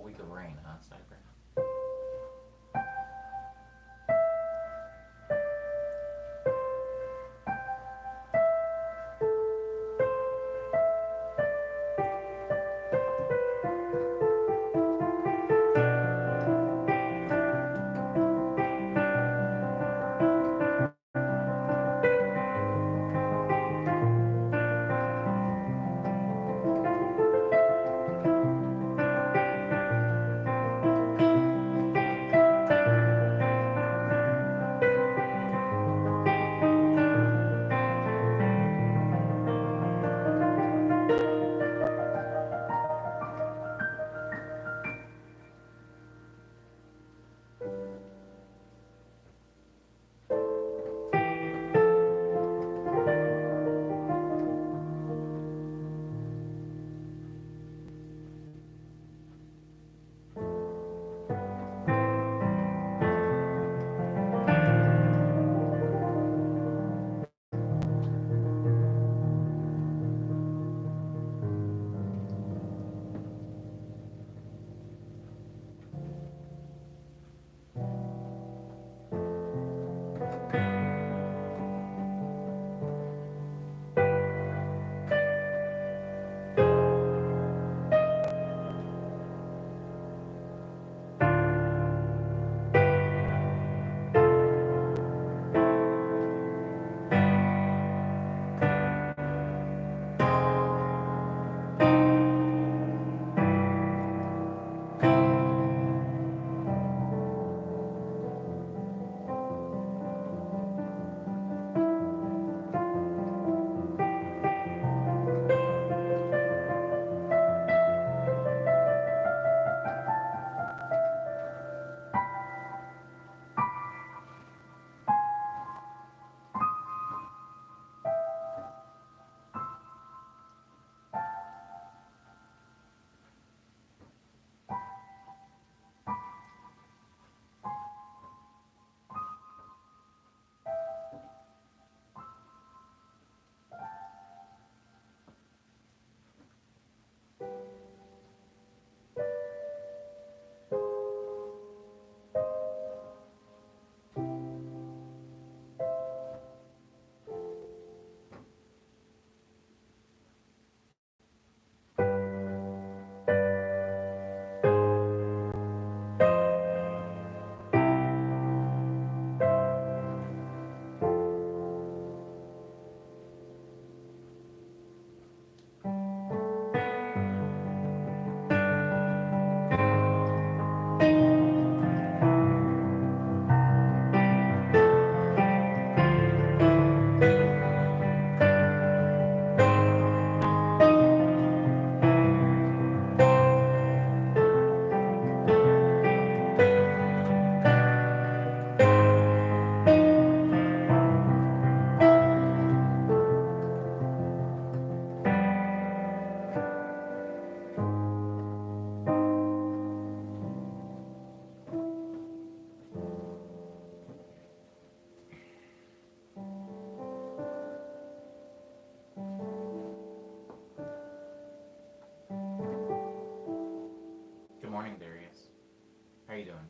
week of rain outside right now. Good morning, Darius. How you doing?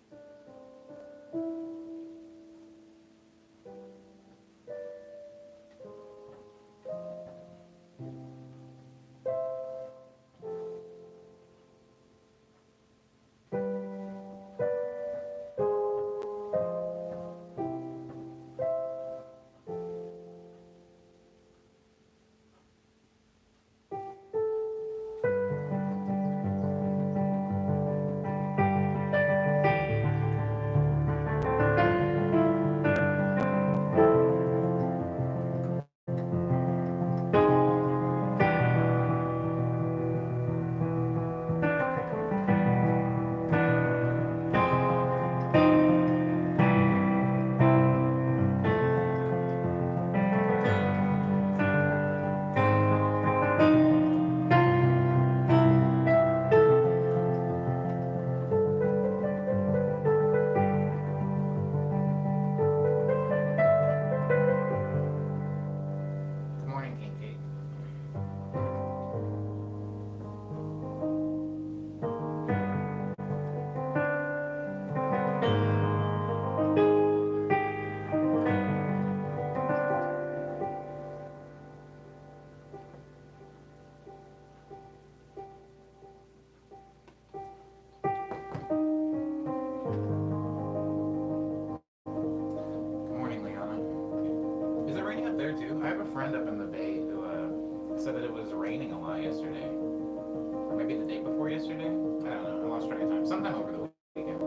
I have a friend up in the Bay who said that it was raining a lot yesterday, or maybe the day before yesterday. I don't know. I lost track of time. Sometime over the weekend.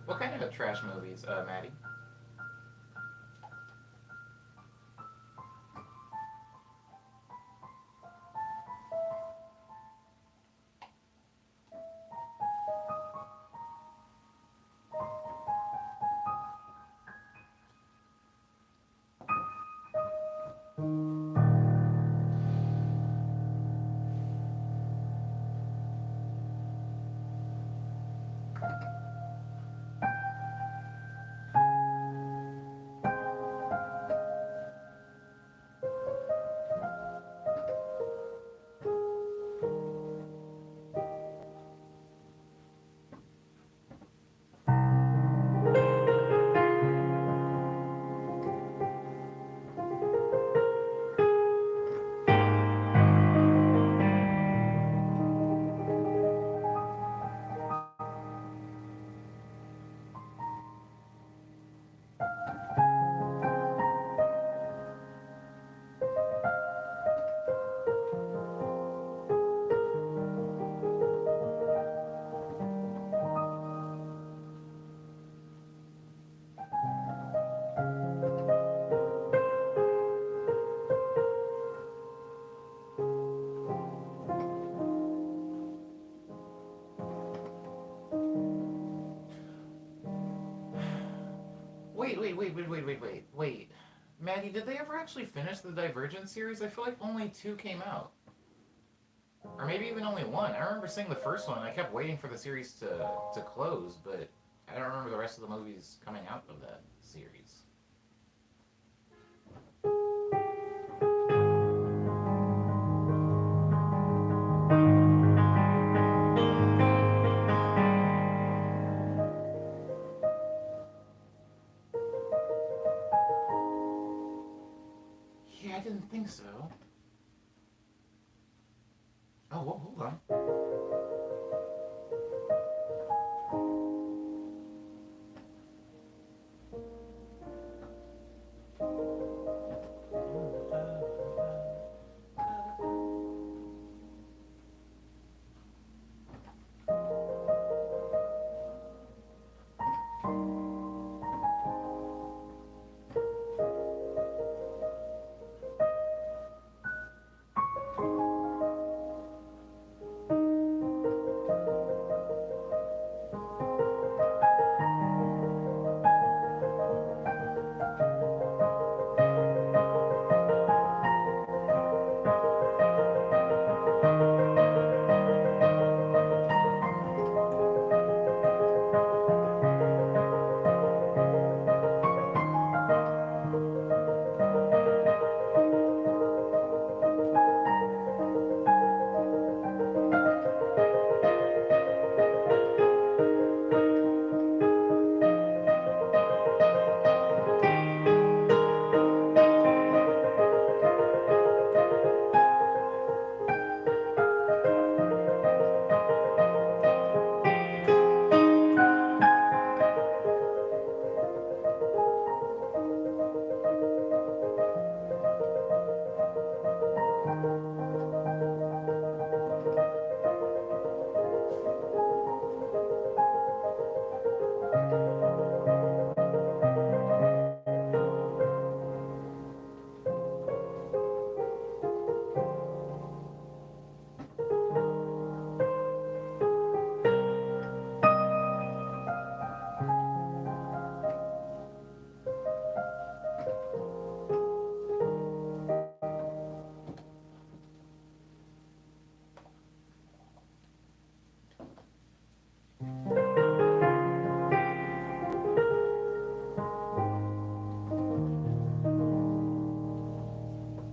What kind of trash movies, Maddie? Wait. Maddie, did they ever actually finish the Divergent series? I feel like only two came out. Or maybe even only one. I remember seeing the first one. I kept waiting for the series to close, but I don't remember the rest of the movies coming out of that series. Yeah, I didn't think so. Oh, well, hold on.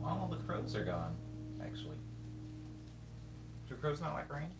All the crows are gone, actually. Do crows not like rain?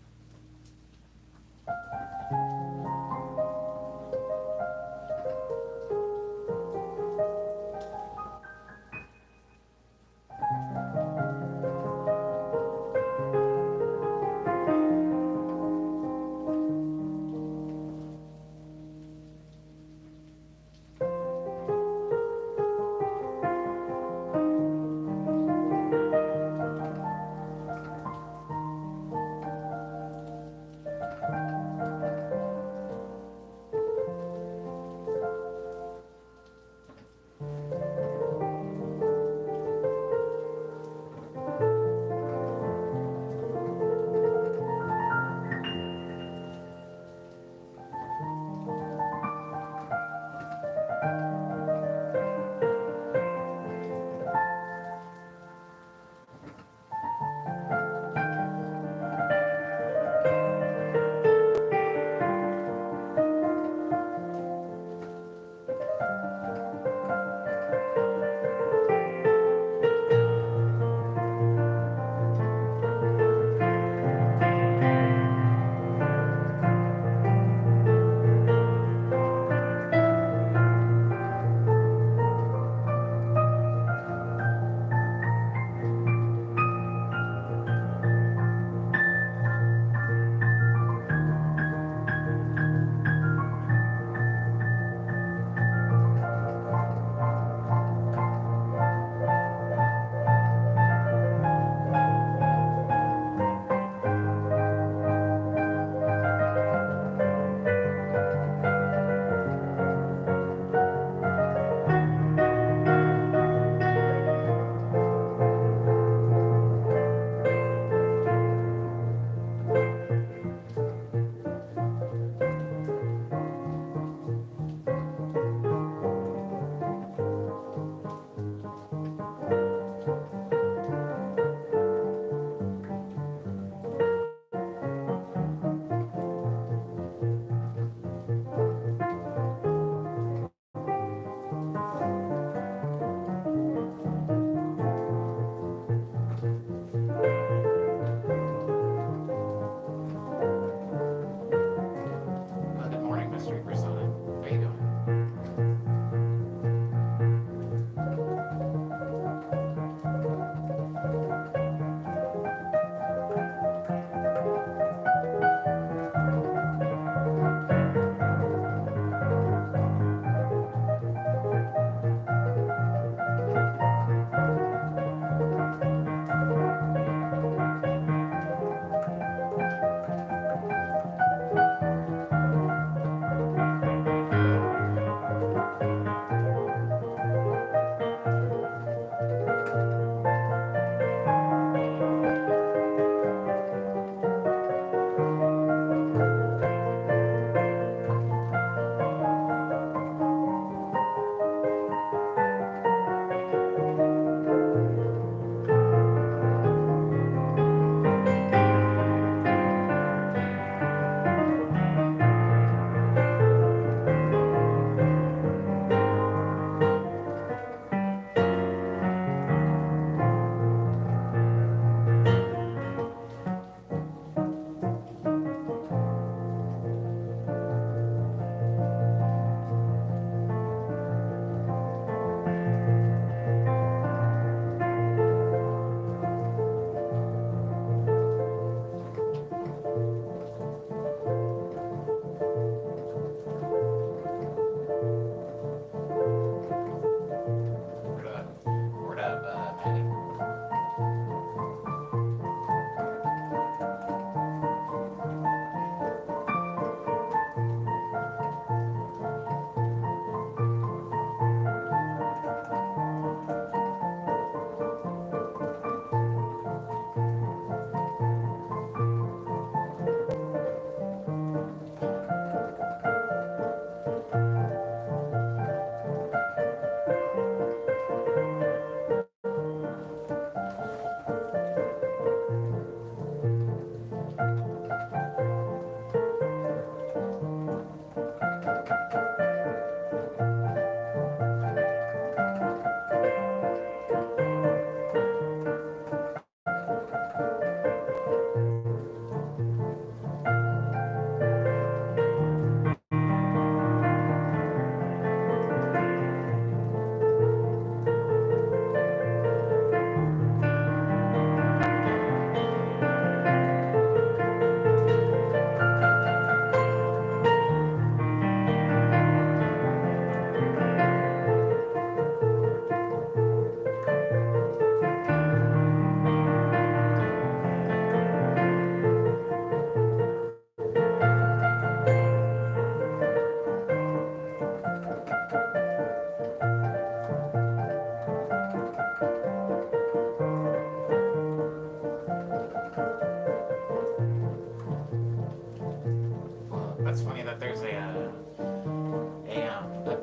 funny that there's a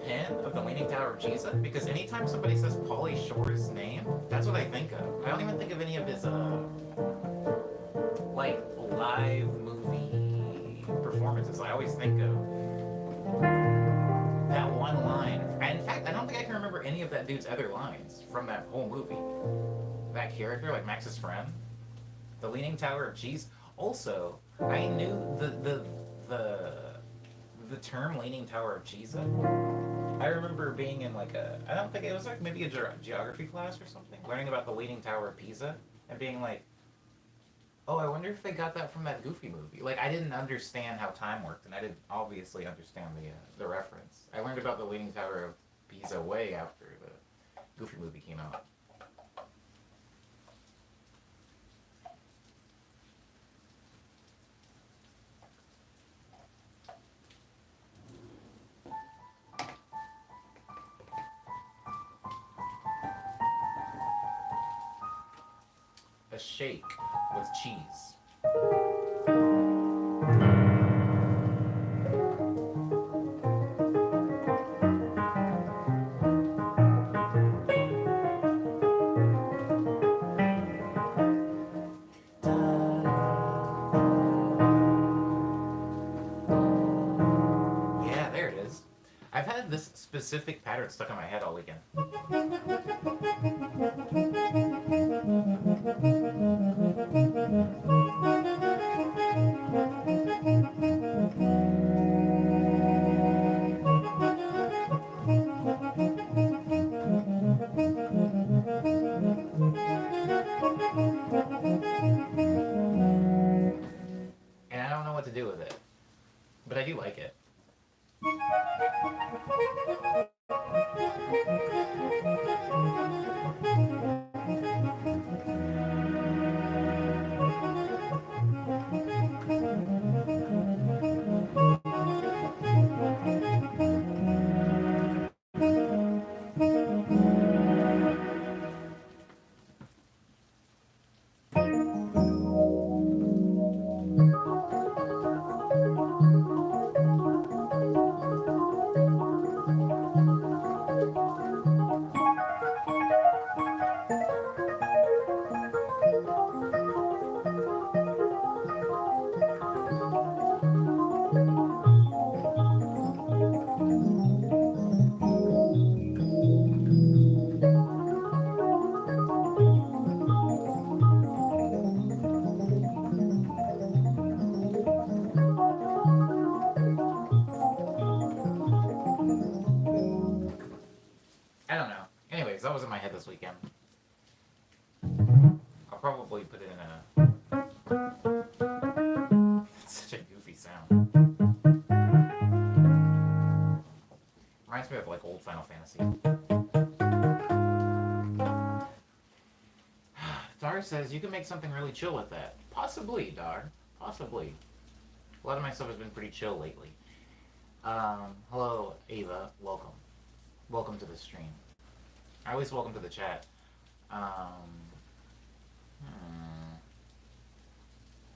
pin of the Leaning Tower of Pisa? Because anytime somebody says Pauly Shore's name, that's what I think of. I don't even think of any of his like live movie performances. I always think of that one line. And in fact, I don't think I can remember any of that dude's other lines from that whole movie. That character, like Max's friend, the Leaning Tower of Cheese. Also, I knew the term Leaning Tower of Pisa. I remember being in like I don't think it was like maybe a geography class or something, learning about the Leaning Tower of Pisa and being like, oh, I wonder if they got that from that Goofy movie. Like, I didn't understand how time worked, and I didn't obviously understand the reference. I learned about the Leaning Tower of Pisa way after the Goofy movie came out. A shake with cheese. Yeah, there it is. I've had this specific pattern stuck in my head all weekend. And I don't know what to do with it. But I do like it. I don't know. Anyways, that was in my head this weekend. I'll probably put it in a... That's such a goofy sound. Reminds me of like old Final Fantasy. Dar says you can make something really chill with that. Possibly, Dar. Possibly. A lot of my stuff has been pretty chill lately. Hello, Ava. Welcome. Welcome to the stream. I always welcome to the chat. A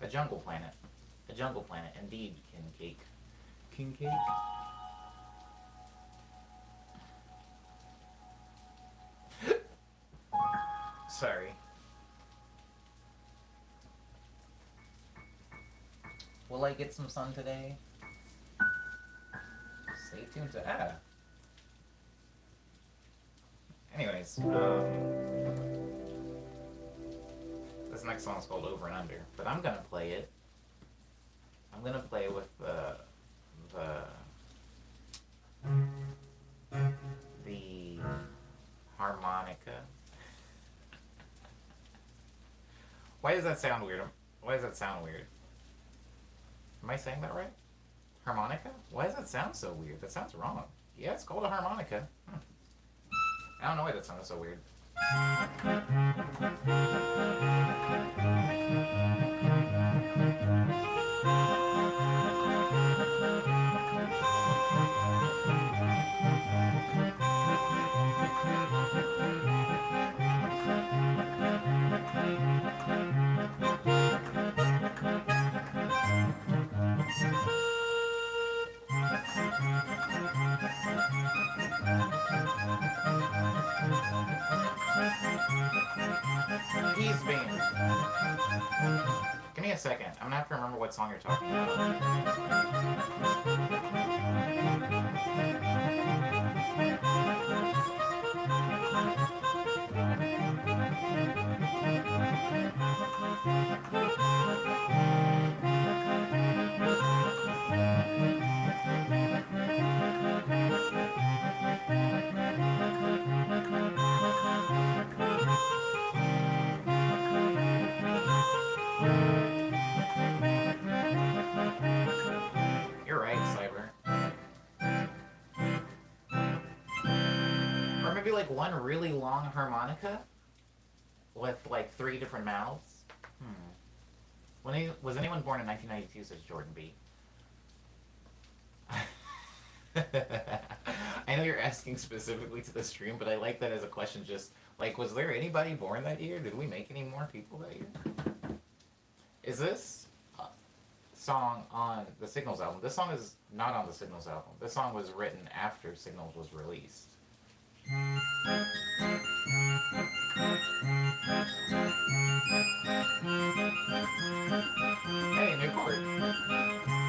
jungle planet. A jungle planet. Indeed, King Cake. King Cake? Sorry. Will I get some sun today? Stay tuned to... Anyways, this next song is called Over and Under, but I'm gonna play it. I'm gonna play with the harmonica. Why does that sound weird? Why does that sound weird? Am I saying that right? Harmonica? Why does that sound so weird? That sounds wrong. Yeah, it's called a harmonica. I don't know why that sounded so weird. Peas Bean. Give me a second. I'm gonna have to remember what song you're talking about. You're right, Cyber. Or maybe like one really long harmonica with like three different mouths. Hmm. Was anyone born in 1992? Says Jordan B. I know you're asking specifically to the stream, but I like that as a question. Just like, was there anybody born that year? Did we make any more people that year? Is this song on the Signals album? This song is not on the Signals album. This song was written after Signals was released. Hey, new chord.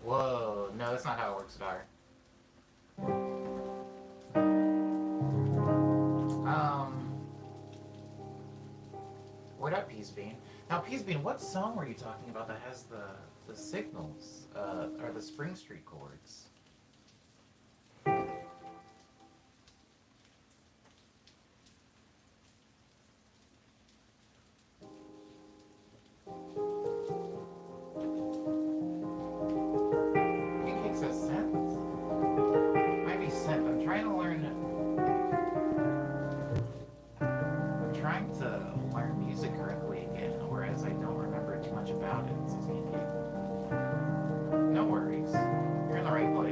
Whoa, no, that's not how it works, Dar. Um, what up, Peas Bean? Now, Peas Bean, what song were you talking about that has the signals, or the Spring Street chords? Pancake says synth? Might be synth. I'm trying to learn music correctly again, whereas I don't remember too much about it, says Pancake. No worries. You're in the right place.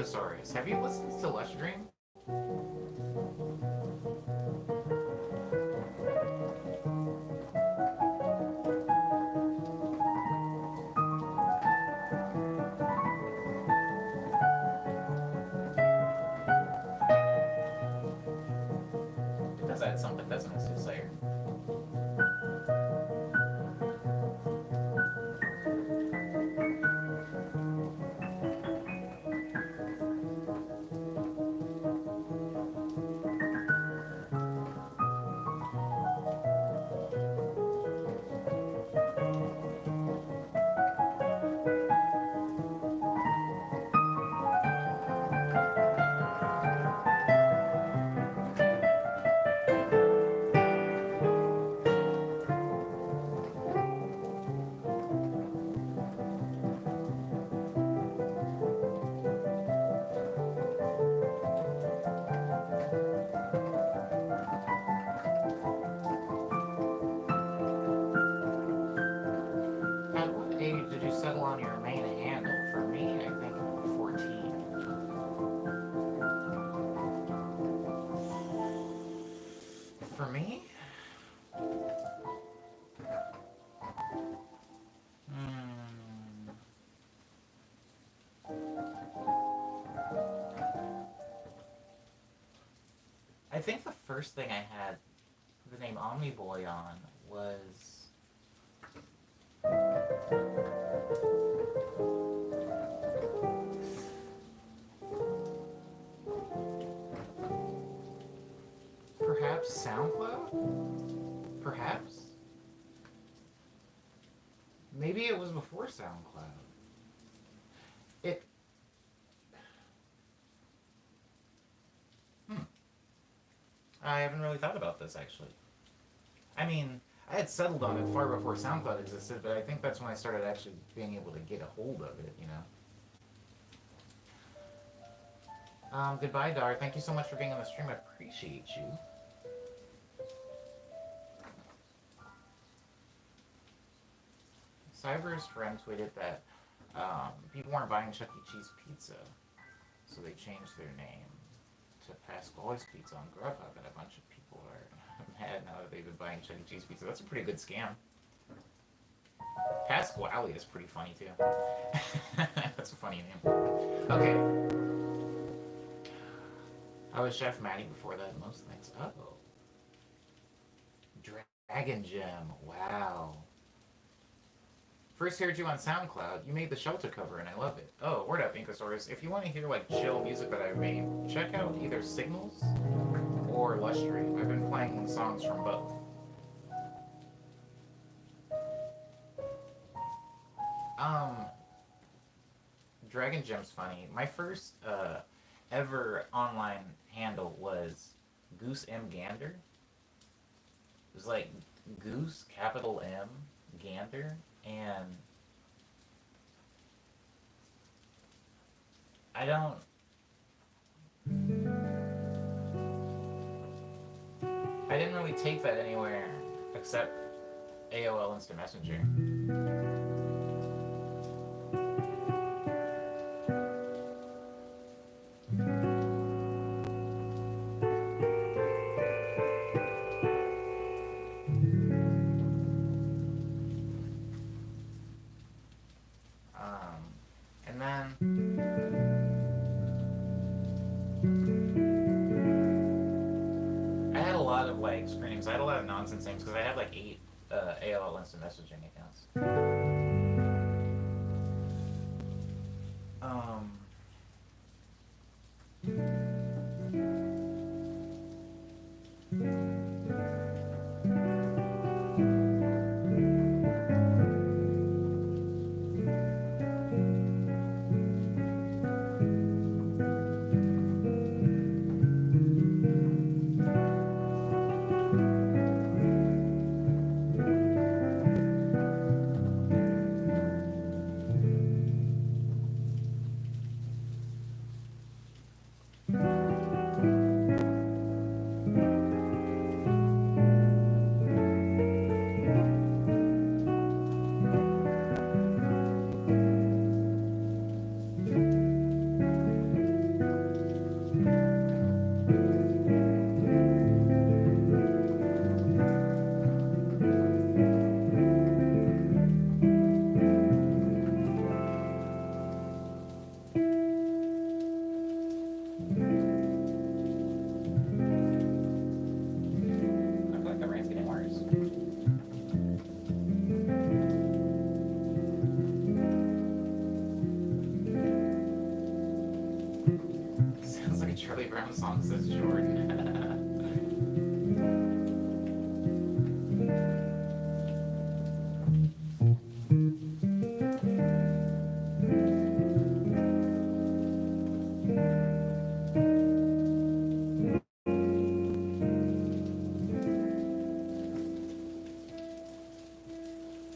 Inkosaurus. Have you listened to Lush Dream? It does add something, doesn't it, Soothsayer? At what age did you settle on your main handle? For me, I think 14. For me? Hmm. I think the first thing I had the name Omniboy on was perhaps SoundCloud? Perhaps? Maybe it was before SoundCloud. It. Hmm. I haven't really thought about this actually. I mean, I had settled on it far before SoundCloud existed, but I think that's when I started actually being able to get a hold of it, you know? Goodbye, Dar. Thank you so much for being on the stream. I appreciate you. Cyber's friend tweeted that people weren't buying Chuck E. Cheese pizza, so they changed their name to Pasquale's Pizza on Grubhub, and a bunch of people are mad now that they've been buying Chuck E. Cheese pizza. That's a pretty good scam. Pasquale is pretty funny too. That's a funny name. Okay. I was Chef Maddie before that, most things. Oh. Dragon Gem. Wow. First heard you on SoundCloud. You made the Shelter cover and I love it. Oh, word up, Inkosaurus. If you want to hear like chill music that I've made, check out either Signals or Lush Dream. I've been playing songs from both. Dragon Gem's funny. My first ever online handle was Goose M Gander. It was like Goose, capital M, Gander, and I don't. I didn't really take that anywhere except AOL Instant Messenger. And then I had a lot of like screens. I had a lot of nonsense names because I had like 8 AOL Instant Messaging accounts. Um, I feel like the rain's getting worse. Sounds like a Charlie Brown song, says Jordan.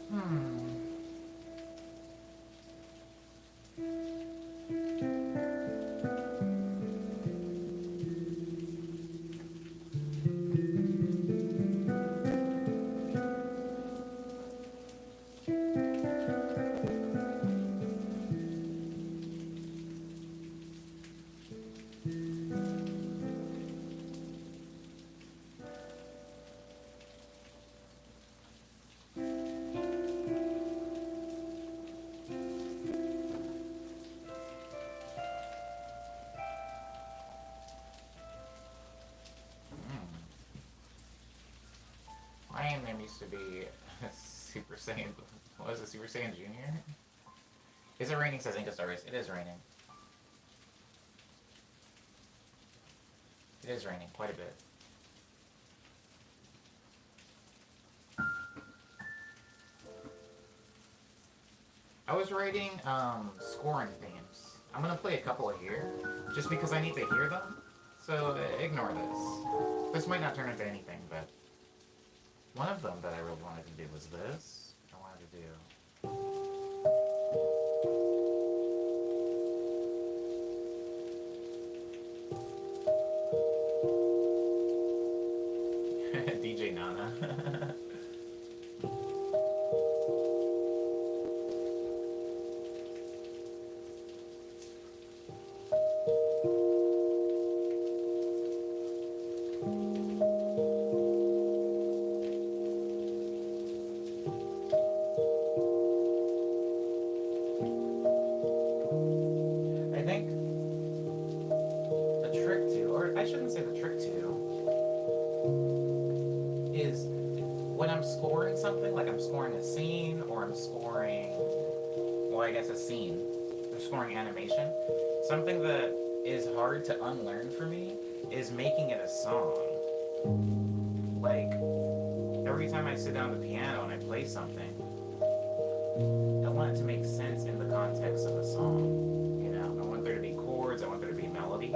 Hmm. My name used to be Super Saiyan. What was it, Super Saiyan Junior? Is it raining? Says Inca Stars. It is raining. It is raining quite a bit. I was writing scoring themes. I'm gonna play a couple here, just because I need to hear them. So ignore this. This might not turn into anything, but one of them that I really wanted to do was this. I wanted to do DJ Nana. I think the trick to, or I shouldn't say the trick to, is when I'm scoring something, like I'm scoring a scene or I'm scoring, well, I guess a scene, I'm scoring animation, something that is hard to unlearn for me is making it a song. Like, every time I sit down at the piano and I play something, I want it to make sense in the context of a song. You know, I want there to be chords, I want there to be melody.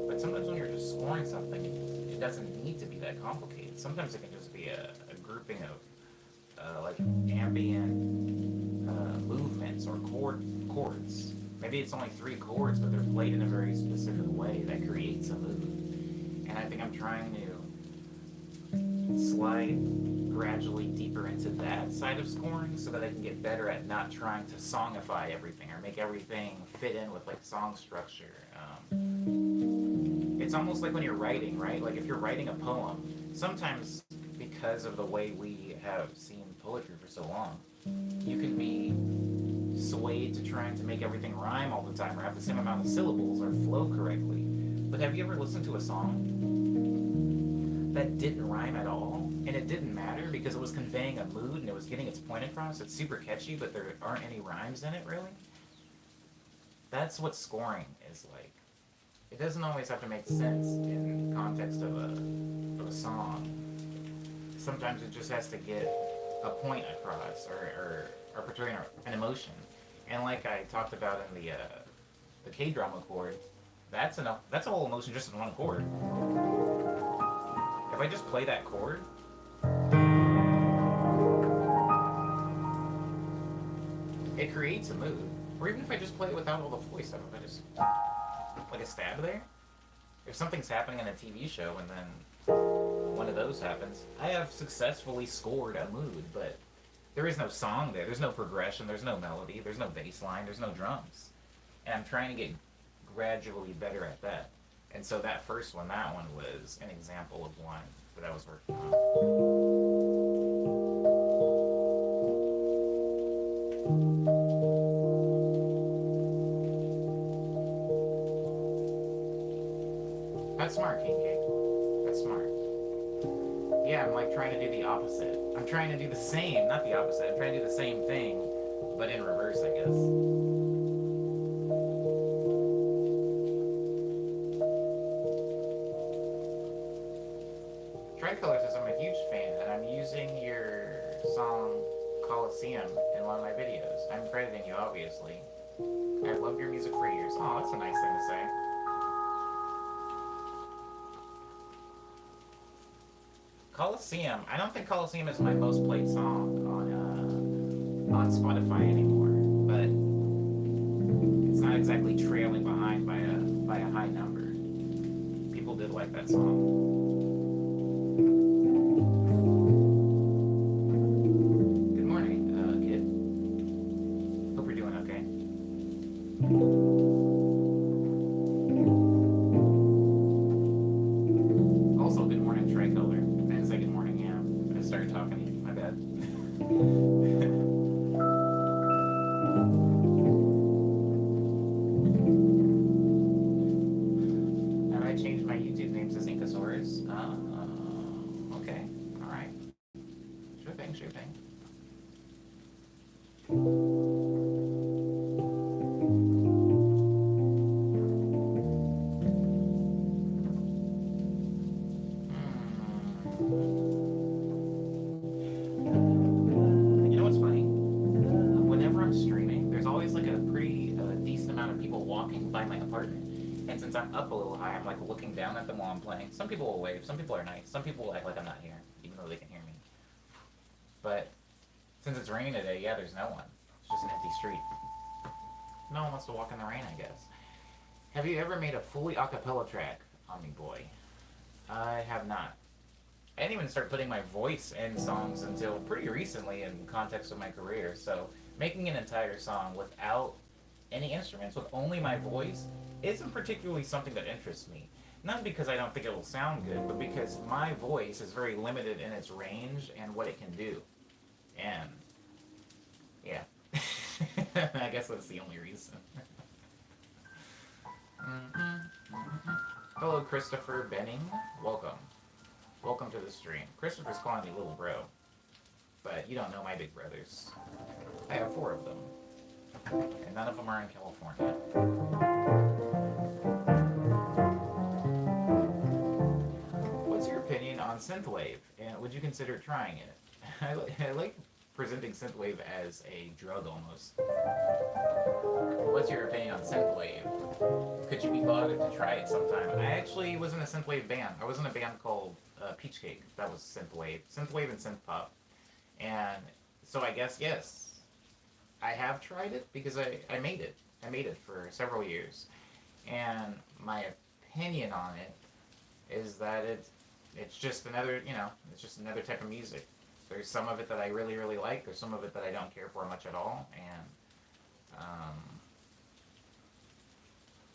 But sometimes when you're just scoring something, it doesn't need to be that complicated. Sometimes it can just be a grouping of like ambient movements or chords. Maybe it's only 3 chords, but they're played in a very specific way that creates a mood. And I think I'm trying to slide gradually deeper into that side of scoring so that I can get better at not trying to songify everything or make everything fit in with like song structure. It's almost like when you're writing, right? Like if you're writing a poem, sometimes because of the way we have seen poetry for so long, you can be swayed to trying to make everything rhyme all the time or have the same amount of syllables or flow correctly. But have you ever listened to a song that didn't rhyme at all? And it didn't matter because it was conveying a mood and it was getting its point across. It's super catchy, but there aren't any rhymes in it, really. That's what scoring is like. It doesn't always have to make sense in the context of a song. Sometimes it just has to get a point across or portray an emotion. And like I talked about in the K-drama chord, that's enough. That's a whole emotion just in one chord. If I just play that chord, it creates a mood. Or even if I just play it without all the voice stuff, if I just like a stab there. If something's happening in a TV show and then one of those happens, I have successfully scored a mood, but there is no song there. There's no progression. There's no melody. There's no bass line. There's no drums. And I'm trying to get gradually better at that. And so that first one, that one was an example of one that I was working on. That's smart, King Cake. That's smart. Yeah, I'm like trying to do the opposite. I'm trying to do the same, not the opposite. I'm trying to do the same thing, but in reverse, I guess. Tricolor says I'm a huge fan, and I'm using your song Coliseum in one of my videos. I'm crediting you, obviously. I've loved your music for years. Oh, that's a nice thing to say. Coliseum. I don't think Coliseum is my most played song on Spotify anymore, but it's not exactly trailing behind by a high number. People did like that song. Good morning, kid. Hope you're doing okay. Also, good morning, Tricolor. I didn't say good morning, yeah. I just started talking to you. My bad. I might change my YouTube name to Zinkosaurus. Okay. Alright. Sure thing, sure thing. You know what's funny? Whenever I'm streaming, there's always like a pretty decent amount of people walking by my apartment. And since I'm up a little high, I'm like looking down at them while I'm playing. Some people will wave. Some people are nice. Some people will act like I'm not here, even though they can hear me. But since it's raining today, yeah, there's no one. It's just an empty street. No one wants to walk in the rain, I guess. Have you ever made a fully a cappella track on Me Boy? I have not. I didn't even start putting my voice in songs until pretty recently in context of my career. So making an entire song without any instruments, with only my voice, isn't particularly something that interests me. Not because I don't think it will sound good, but because my voice is very limited in its range and what it can do. And yeah, I guess that's the only reason. Hello, Christopher Benning. Welcome. Welcome to the stream. Christopher's calling me little bro, but you don't know my big brothers. I have 4 of them, and none of them are in California. What's your opinion on synthwave, and would you consider trying it? I like presenting synthwave as a drug almost. What's your opinion on synthwave? Could you be bothered to try it sometime? I actually was in a synthwave band. I was in a band called Peach Cake. That was synthwave and synth pop. And so I guess yes, I have tried it because I made it. I made it for several years, and my opinion on it is that it's just another it's just another type of music. There's some of it that I really really like. There's some of it that I don't care for much at all, and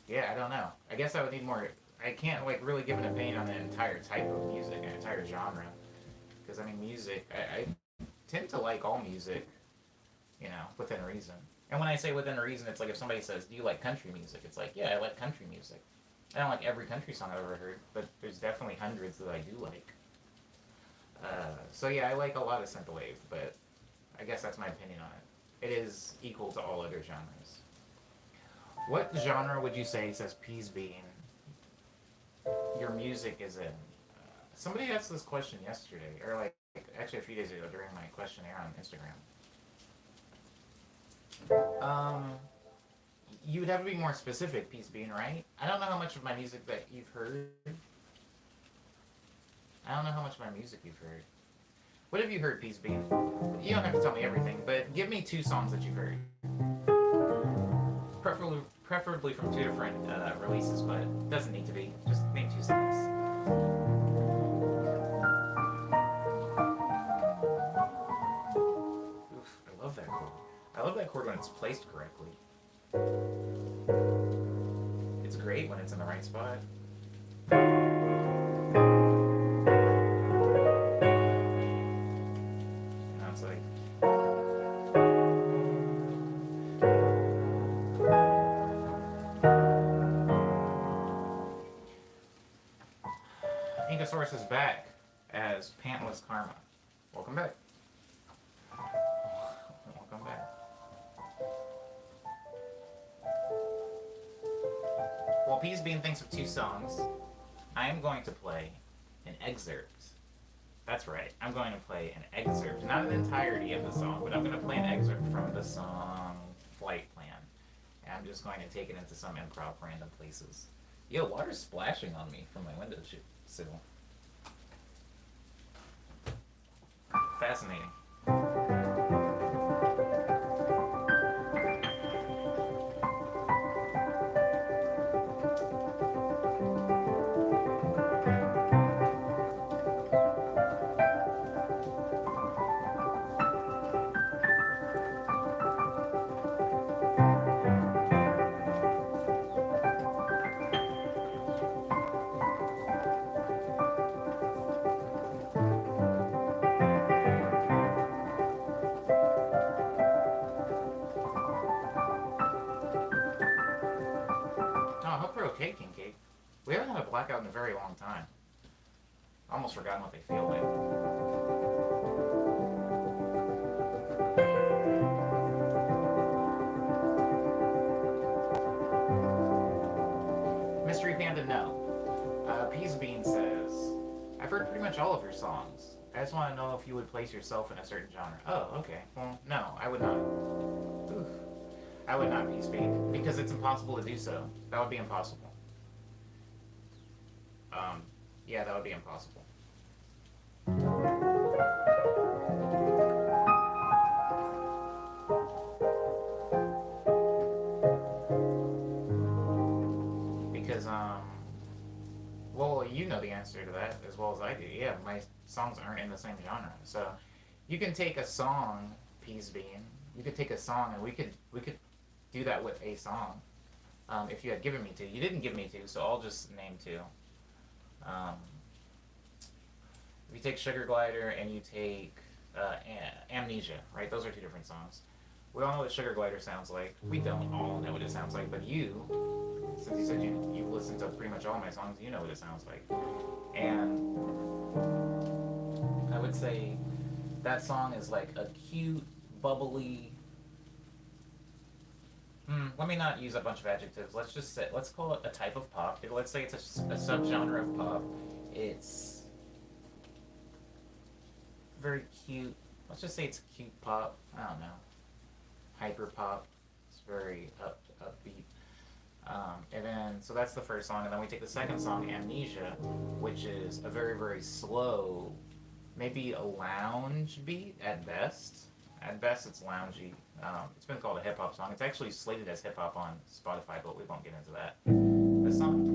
yeah, I don't know. I guess I would need more. I can't like really give an opinion on an entire type of music, an entire genre, because I mean, music. I tend to like all music, within reason. And when I say within reason, it's like if somebody says, "Do you like country music?" It's like, yeah, I like country music. I don't like every country song I've ever heard, but there's definitely hundreds that I do like. So yeah, I like a lot of synthwave, but I guess that's my opinion on it. It is equal to all other genres. What genre would you say, says Peas Bean, your music is in? Somebody asked this question yesterday, or like actually a few days ago during my questionnaire on Instagram. You would have to be more specific, Peas Bean, right? I don't know how much of my music that you've heard. I don't know how much of my music you've heard. What have you heard, Peas Bean? You don't have to tell me everything, but give me 2 songs that you've heard. Preferably from 2 different releases, but it doesn't need to be. Just name 2 songs. Oof, I love that chord. I love that chord when it's placed correctly. It's great when it's in the right spot. It's like Stegosaurus is back as Pantless Karma. Welcome back. Welcome back. Well, Peas Bean thinks of 2 songs. I am going to play an excerpt. That's right. I'm going to play an excerpt. Not an entirety of the song, but I'm going to play an excerpt from the song Flight Plan. And I'm just going to take it into some improv random places. Yo, water's splashing on me from my window sill. Fascinating. Oh, I hope you're okay, King Cake. We haven't had a blackout in a very long time. Almost forgotten what they feel like. Mystery Panda, no. Peas Bean says, I've heard pretty much all of your songs. I just want to know if you would place yourself in a certain genre. Oh, okay. Well, no, I would not. Oof. I would not, Peas Bean, because it's impossible to do so. That would be impossible. Yeah, that would be impossible. Because, well, you know the answer to that as well as I do. Yeah, my songs aren't in the same genre. So, you can take a song, Peas Bean. You could take a song, and we could do that with a song. If you had given me 2. You didn't give me 2, so I'll just name 2. If you take Sugar Glider and you take Amnesia, right? Those are 2 different songs. We all know what Sugar Glider sounds like. We don't all know what it sounds like, but you, since you said you listened to pretty much all my songs, you know what it sounds like. And I would say that song is like a cute, bubbly... let me not use a bunch of adjectives. Let's call it a type of pop. Let's say it's a subgenre of pop. It's very cute. Let's just say it's cute pop. I don't know. Hyper pop. It's very upbeat. And then, so that's the first song. And then we take the second song, Amnesia, which is a very, very slow, maybe a lounge beat at best. At best, it's loungy. It's been called a hip-hop song. It's actually slated as hip-hop on Spotify, but we won't get into that. This song.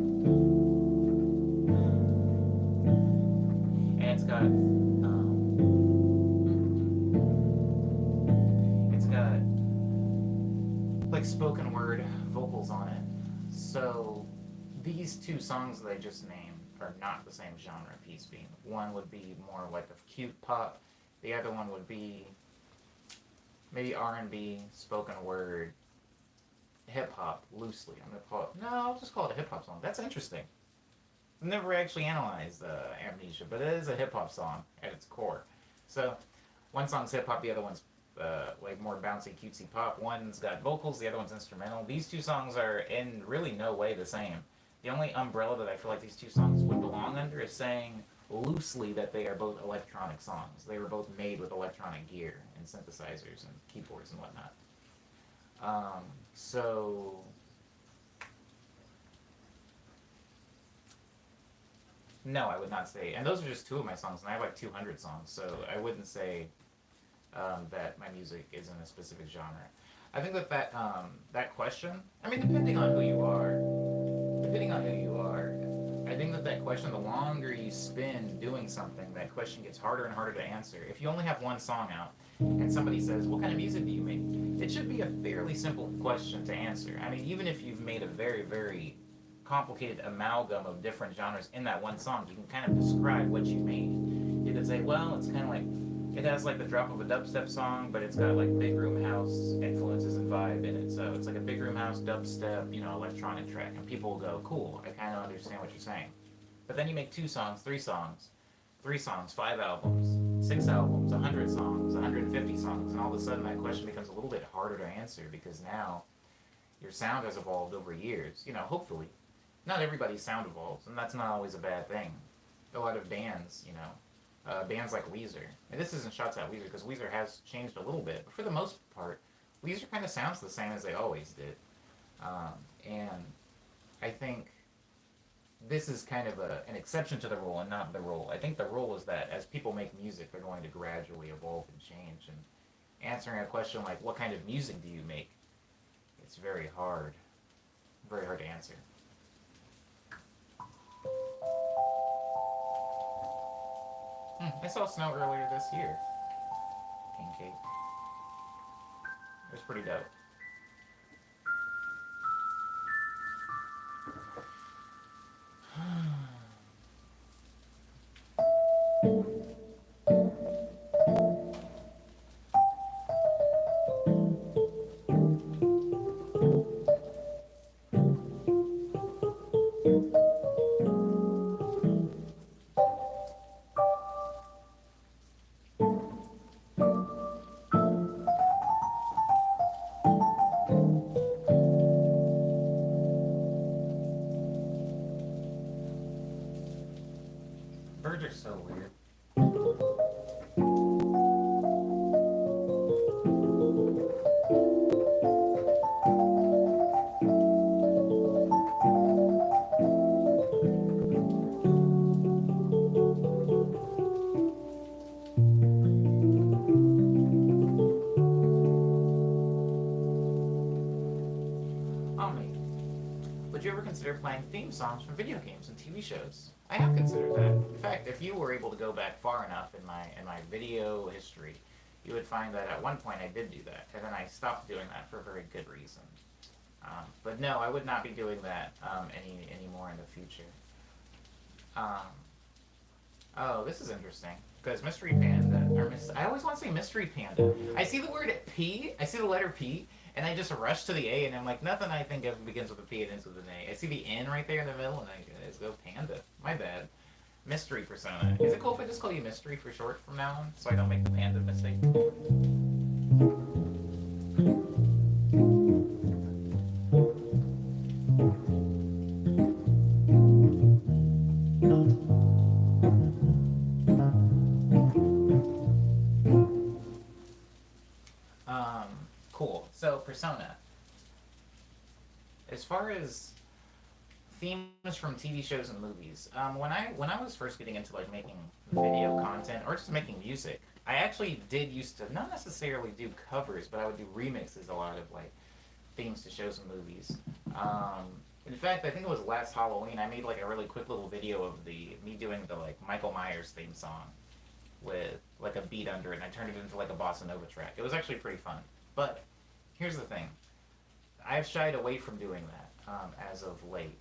And it's got like spoken word vocals on it. So these 2 songs that I just named are not the same genre, Peas Bean. One would be more like a cute pop. The other one would be maybe R&B, spoken word, hip-hop, loosely. I'm going to call it... No, I'll just call it a hip-hop song. That's interesting. I've never actually analyzed Amnesia, but it is a hip-hop song at its core. So, one song's hip-hop, the other one's like more bouncy, cutesy pop. One's got vocals, the other one's instrumental. These 2 songs are in really no way the same. The only umbrella that I feel like these 2 songs would belong under is saying loosely that they are both electronic songs. They were both made with electronic gear and synthesizers and keyboards and whatnot. So no, I would not say. And those are just 2 of my songs, and I have like 200 songs, so I wouldn't say that my music is in a specific genre. I think that question, I mean, depending on who you are, I think that question, the longer you spend doing something, that question gets harder and harder to answer. If you only have one song out, and somebody says, what kind of music do you make? It should be a fairly simple question to answer. I mean, even if you've made a very, very complicated amalgam of different genres in that one song, you can kind of describe what you made. You could say, well, it's kind of like, it has like the drop of a dubstep song, but it's got like big room house influences and vibe in it. So it's like a big room house dubstep, electronic track. And people will go, cool, I kind of understand what you're saying. But then you make 2 songs, 3 songs, 5 albums, 6 albums, 100 songs, 150 songs, and all of a sudden that question becomes a little bit harder to answer because now your sound has evolved over years. You know, hopefully. Not everybody's sound evolves, and that's not always a bad thing. A lot of bands, you know, bands like Weezer. And this isn't shots at Weezer because Weezer has changed a little bit, but for the most part, Weezer kind of sounds the same as they always did. And I think this is kind of an exception to the rule and not the rule. I think the rule is that as people make music, they're going to gradually evolve and change. And answering a question like, what kind of music do you make? It's very hard to answer. I saw snow earlier this year. King Kate. It was pretty dope. Birds are so weird. Would you ever consider playing theme songs from video games and TV shows? I have considered that. In fact, if you were able to go back far enough in my video history, you would find that at one point I did do that, and then I stopped doing that for a very good reason. But no, I would not be doing that anymore in the future. Oh, this is interesting. Because Mystery Panda, I always want to say Mystery Panda. I see the word P, I see the letter P, and I just rush to the A, and I'm like, nothing I think of begins with a P and ends with an A. I see the N right there in the middle, and I just go Panda. My bad. Mystery Persona. Is it cool if I just call you Mystery for short from now on, so I don't make the Panda mistake? Cool. So, Persona. As far as themes from TV shows and movies, when I was first getting into like making video content or just making music, I actually did used to not necessarily do covers, but I would do remixes a lot of like themes to shows and movies. In fact, I think it was last Halloween, I made like a really quick little video of me doing the like Michael Myers theme song with like a beat under it, and I turned it into like a bossa nova track. It was actually pretty fun. But here's the thing. I've shied away from doing that as of late.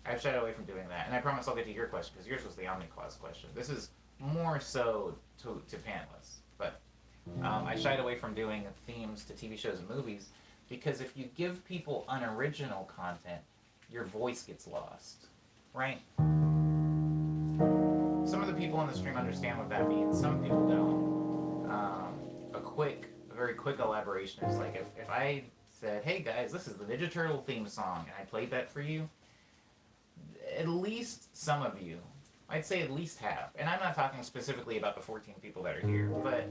I've shied away from doing that. And I promise I'll get to your question, because yours was the Omniclaus question. This is more so to panelists. But I shied away from doing themes to TV shows and movies, because if you give people unoriginal content, your voice gets lost. Right? Some of the people on the stream understand what that means. Some people don't. A very quick elaboration is like if I said, hey guys, this is the Ninja Turtle theme song, and I played that for you, at least some of you, I'd say at least half, and I'm not talking specifically about the 14 people that are here, but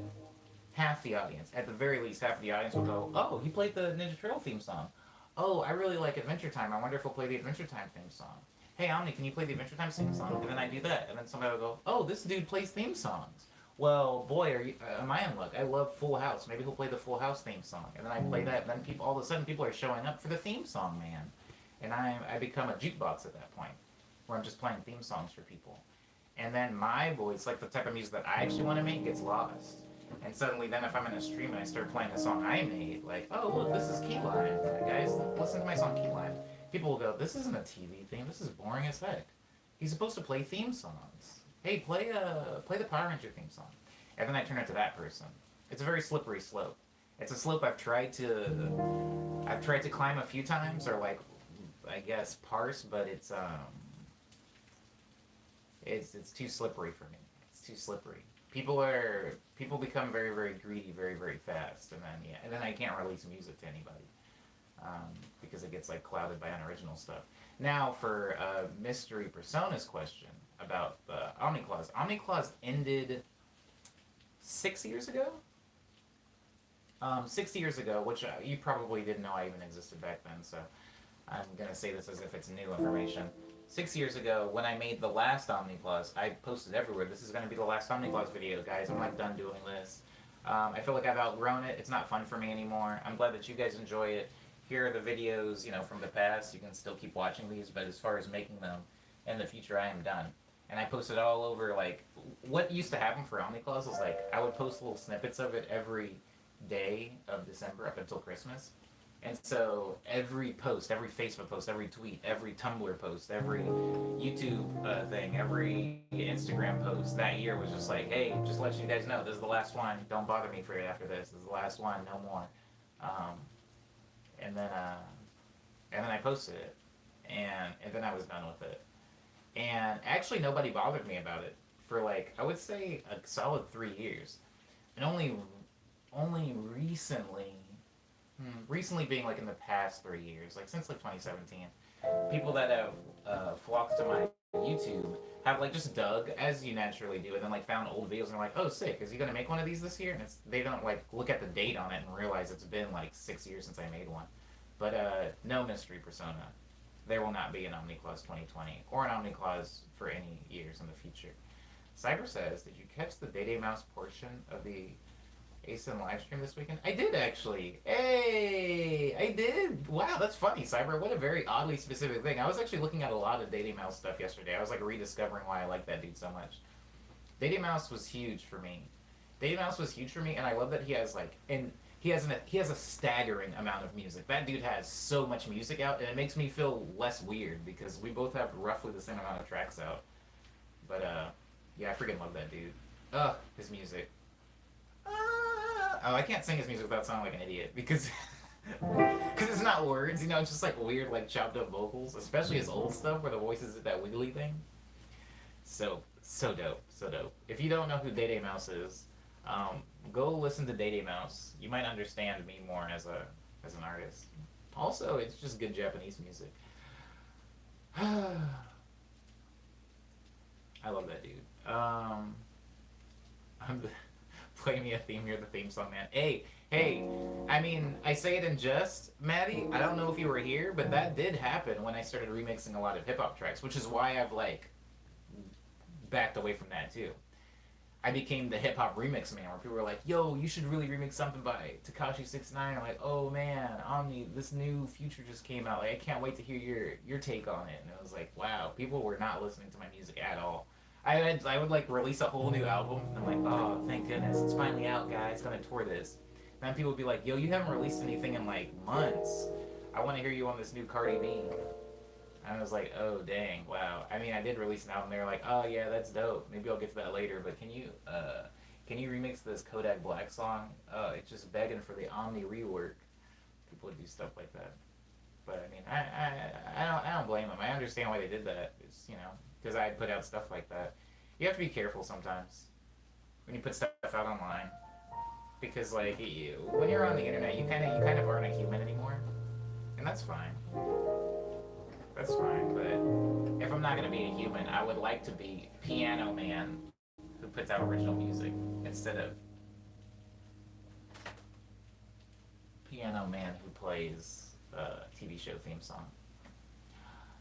half the audience, at the very least half of the audience will go, oh, he played the Ninja Turtle theme song. Oh, I really like Adventure Time. I wonder if he'll play the Adventure Time theme song. Hey, Omni, can you play the Adventure Time theme song? And then I do that, and then somebody will go, oh, this dude plays theme songs. Well, boy, am I in luck. I love Full House. Maybe he'll play the Full House theme song. And then I play that, and then all of a sudden people are showing up for the theme song, man. And I become a jukebox at that point, where I'm just playing theme songs for people. And then my voice, like the type of music that I actually want to make, gets lost. And suddenly then if I'm in a stream and I start playing a song I made, like, oh, look, this is Keyline. Guys, listen to my song Keyline. People will go, this isn't a TV theme. This is boring as heck. He's supposed to play theme songs. Hey, play the Power Ranger theme song. And then I turn it to that person. It's a very slippery slope. It's a slope I've tried to climb a few times, or like, I guess, parse, but It's too slippery for me. It's too slippery. People become very very greedy very very fast, and then yeah, and then I can't release music to anybody because it gets like clouded by unoriginal stuff. Now for Mystery Persona's question about the Omniclaws. Omniclaws ended 6 years ago. 6 years ago, which you probably didn't know I even existed back then, so I'm gonna say this as if it's new information. 6 years ago, when I made the last Omniclaws, I posted everywhere. This is gonna be the last Omniclaws video, guys. I'm like done doing this. I feel like I've outgrown it. It's not fun for me anymore. I'm glad that you guys enjoy it. Here are the videos, from the past. You can still keep watching these, but as far as making them in the future, I am done. And I posted all over, like, what used to happen for Omniclaws was, like, I would post little snippets of it every day of December up until Christmas. And so every post, every Facebook post, every tweet, every Tumblr post, every YouTube thing, every Instagram post that year was just like, hey, just let you guys know, this is the last one. Don't bother me for it after this. This is the last one. No more. Um, and then I posted it, and then I was done with it. And actually, nobody bothered me about it for like I would say a solid 3 years, and only recently, recently being like in the past 3 years, like since like 2017, people that have flocked to my YouTube have like just dug as you naturally do, and then like found old videos and they're like, oh sick, is he gonna make one of these this year? And they don't like look at the date on it and realize it's been like 6 years since I made one. But no Mystery Persona. There will not be an Omniclaws 2020 or an Omniclaws for any years in the future. Cyber says, did you catch the Day Day Mouse portion of the ASIN live stream this weekend? I did actually. Hey, I did. Wow, that's funny, Cyber. What a very oddly specific thing. I was actually looking at a lot of Day Day Mouse stuff yesterday. I was like rediscovering why I like that dude so much. Day Day Mouse was huge for me. Day Day Mouse was huge for me, and I love that he has like he has a staggering amount of music. That dude has so much music out, and it makes me feel less weird because we both have roughly the same amount of tracks out. But yeah, I freaking love that dude. Ugh, his music. Oh, I can't sing his music without sounding like an idiot because because it's not words, it's just like weird, like chopped up vocals, especially his old stuff where the voices did that wiggly thing. So dope, so dope. If you don't know who Day Day Mouse is, go listen to Day Day Mouse. You might understand me more as an artist. Also, it's just good Japanese music. I love that dude. I'm the, play me a theme. You're the theme song man. Hey. I mean, I say it in jest, Maddie. I don't know if you were here, but that did happen when I started remixing a lot of hip hop tracks, which is why I've like backed away from that too. I became the hip hop remix man, where people were like, "Yo, you should really remix something by Tekashi 69." I'm like, "Oh man, Omni, this new Future just came out. Like, I can't wait to hear your take on it." And it was like, wow, people were not listening to my music at all. I would like release a whole new album, and I'm like, "Oh, thank goodness, it's finally out, guys. Gonna tour this." And then people would be like, "Yo, you haven't released anything in like months. I want to hear you on this new Cardi B." And I was like, oh dang, wow. I mean, I did release an album. They were like, oh yeah, that's dope. Maybe I'll get to that later. But can you remix this Kodak Black song? It's just begging for the Omni rework. People would do stuff like that. But I mean, I don't blame them. I understand why they did that. It's because I put out stuff like that. You have to be careful sometimes when you put stuff out online, because like when you're on the internet, you kind of aren't a human anymore, and that's fine. That's fine, but if I'm not gonna be a human, I would like to be Piano Man, who puts out original music, instead of Piano Man who plays a TV show theme song.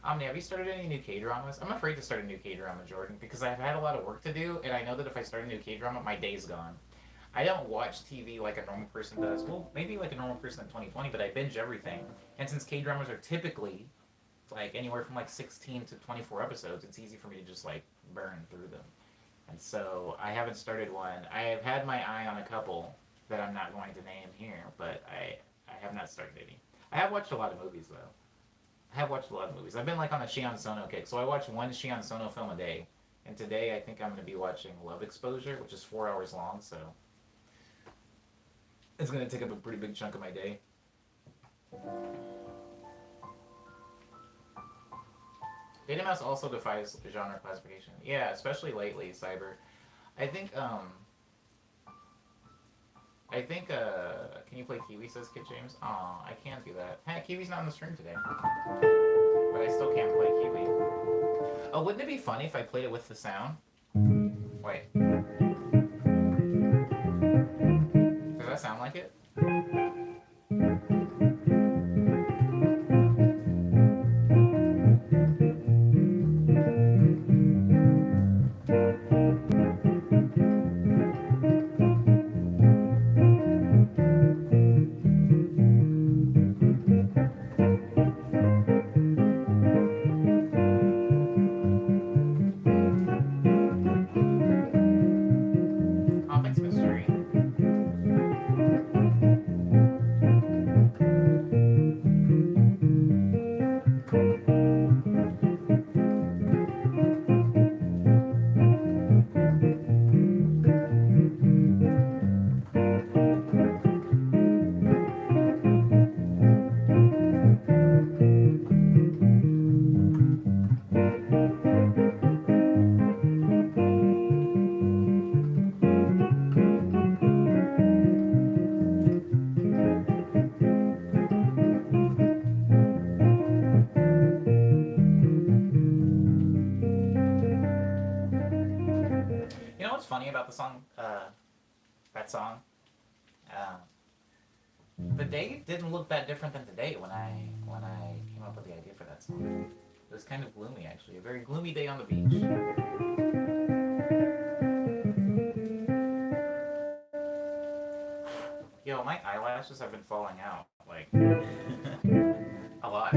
Omni, have you started any new K-dramas? I'm afraid to start a new K-drama, Jordan, because I've had a lot of work to do, and I know that if I start a new K-drama, my day's gone. I don't watch TV like a normal person does. Well, maybe like a normal person in 2020, but I binge everything. And since K-dramas are typically like anywhere from like 16 to 24 episodes, it's easy for me to just like burn through them. And so I haven't started one. I have had my eye on a couple that I'm not going to name here, but I have not started any. I have watched a lot of movies though. I have watched a lot of movies. I've been like on a Shion Sono kick, so I watch one Shion Sono film a day. And today I think I'm going to be watching Love Exposure, which is 4 hours long, so it's going to take up a pretty big chunk of my day. Data Mouse also defies genre classification. Yeah, especially lately, Cyber. I think can you play Kiwi, says Kid James? Aw, I can't do that. Hey, Kiwi's not on the stream today. But I still can't play Kiwi. Oh, wouldn't it be funny if I played it with the sound? Wait. Does that sound like it? Oh, thanks, Mystery. You know what's funny about the song? That song? Um, the day didn't look that different than today when I came up with the idea for that song. It was kind of gloomy, actually. A very gloomy day on the beach. Yo, my eyelashes have been falling out. Like, a lot.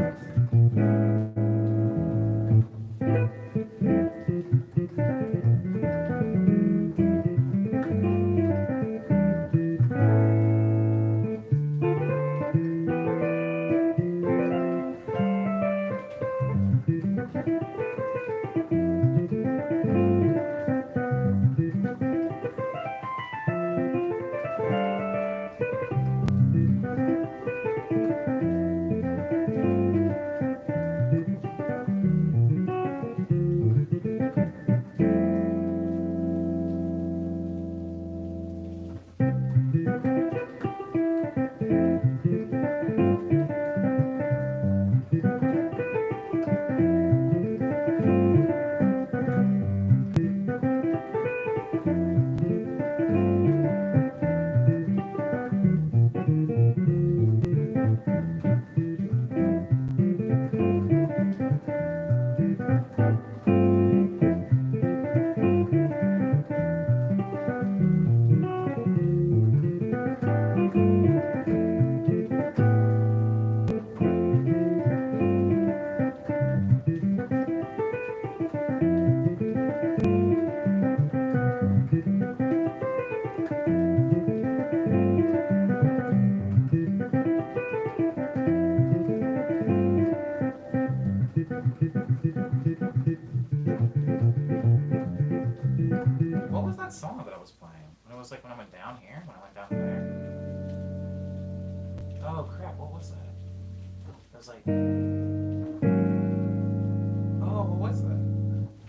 What was that song that I was playing? When it was like when I went down here? When I went down there? Oh crap, what was that? It was like. Oh, what was that?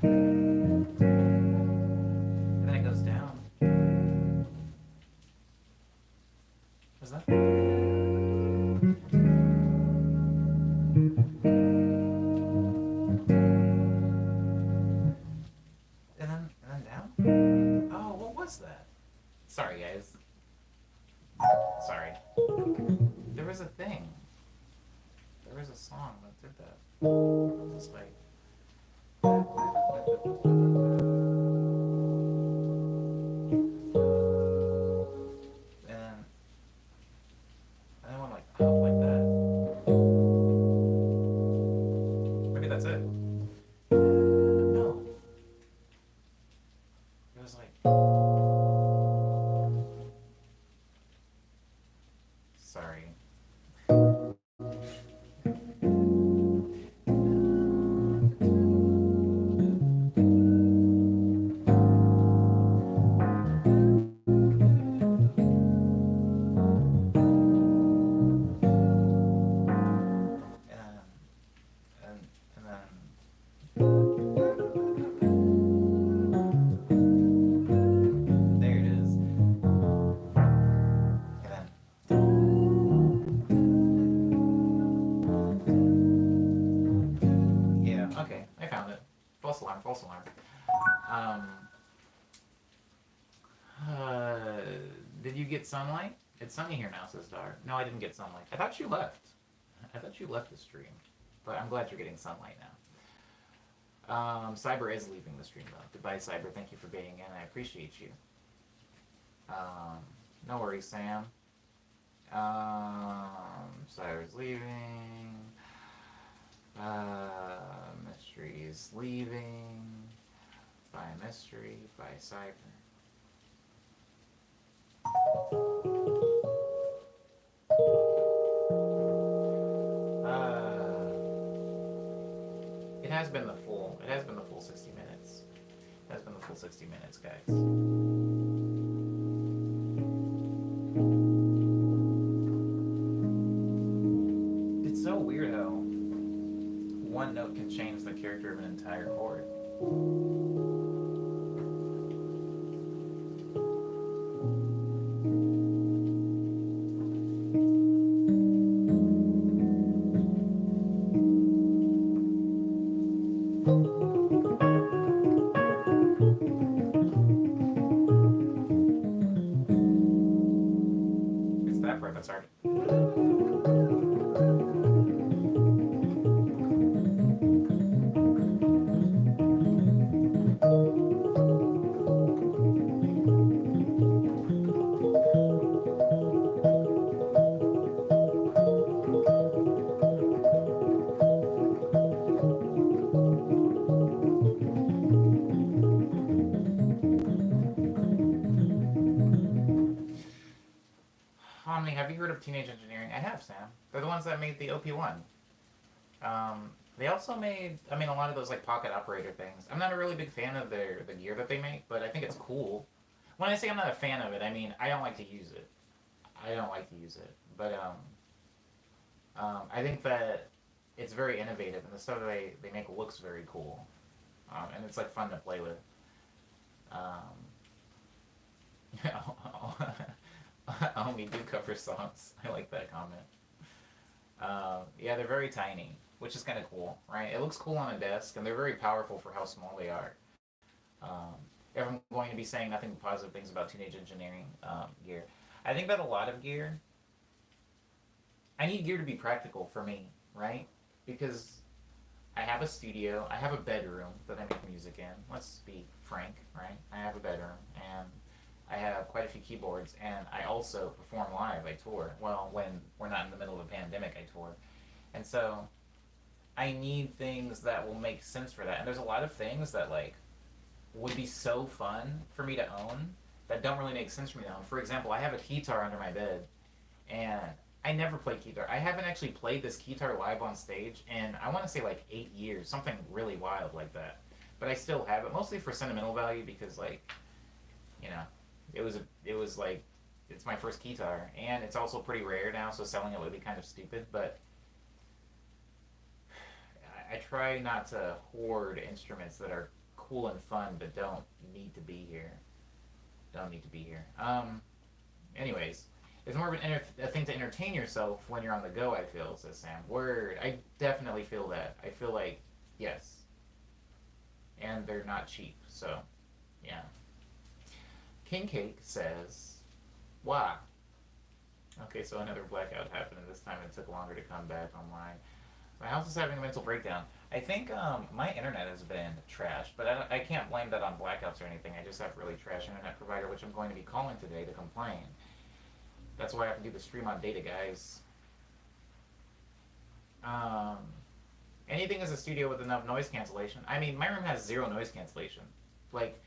And then it goes down. Was that? And then down? Oh, what was that? Sorry, guys. Sorry. There was a thing. There was a song that did that. It was like. And then went like up like that. Maybe that's it. No. It was like. Sorry. And then false alarm. Um, uh, did you get sunlight? It's sunny here now, says Dar. No, I didn't get sunlight. I thought you left. I thought you left the stream. But I'm glad you're getting sunlight now. Cyber is leaving the stream, though. Goodbye, Cyber. Thank you for being in. I appreciate you. No worries, Sam. Cyber's leaving. Mystery's leaving. By Mystery. By Cyber. It has been the full 60 minutes. It has been the full 60 minutes, guys. It's so weird how one note can change the character of an entire chord. It's that part that's hard. Omni, have you heard of Teenage Engineering? I have, Sam. They're the ones that made the OP1. They also made, a lot of those like pocket operator things. I'm not a really big fan of the gear that they make, but I think it's cool. When I say I'm not a fan of it, I mean I don't like to use it. But I think that it's very innovative, and the stuff that they make looks very cool, and it's like fun to play with. We do cover songs. I like that comment. Yeah, they're very tiny, which is kind of cool, right? It looks cool on a desk, and they're very powerful for how small they are. If I'm going to be saying nothing but positive things about Teenage Engineering gear, I think that a lot of gear, I need gear to be practical for me, right? Because I have a studio, I have a bedroom that I make music in. Let's be frank, right? I have a bedroom, and I have quite a few keyboards, and I also perform live. I tour. Well, when we're not in the middle of a pandemic, I tour. And so I need things that will make sense for that. And there's a lot of things that like would be so fun for me to own that don't really make sense for me to own. For example, I have a keytar under my bed, and I never play keytar. I haven't actually played this keytar live on stage in, I want to say like 8 years, something really wild like that. But I still have it, mostly for sentimental value, because like, you know, it was like, it's my first keytar, and it's also pretty rare now, so selling it would be kind of stupid, but I try not to hoard instruments that are cool and fun but don't need to be here. Anyways, it's more of a thing to entertain yourself when you're on the go, I feel, says Sam. Word. I definitely feel that. I feel like, yes. And they're not cheap, so, yeah. King Cake says, wow. Okay, so another blackout happened, and this time it took longer to come back online. My house is having a mental breakdown. I think my internet has been trashed, but I can't blame that on blackouts or anything. I just have really trash internet provider, which I'm going to be calling today to complain. That's why I have to do the stream on data, guys. Anything is a studio with enough noise cancellation. I mean, my room has 0 noise cancellation. Like,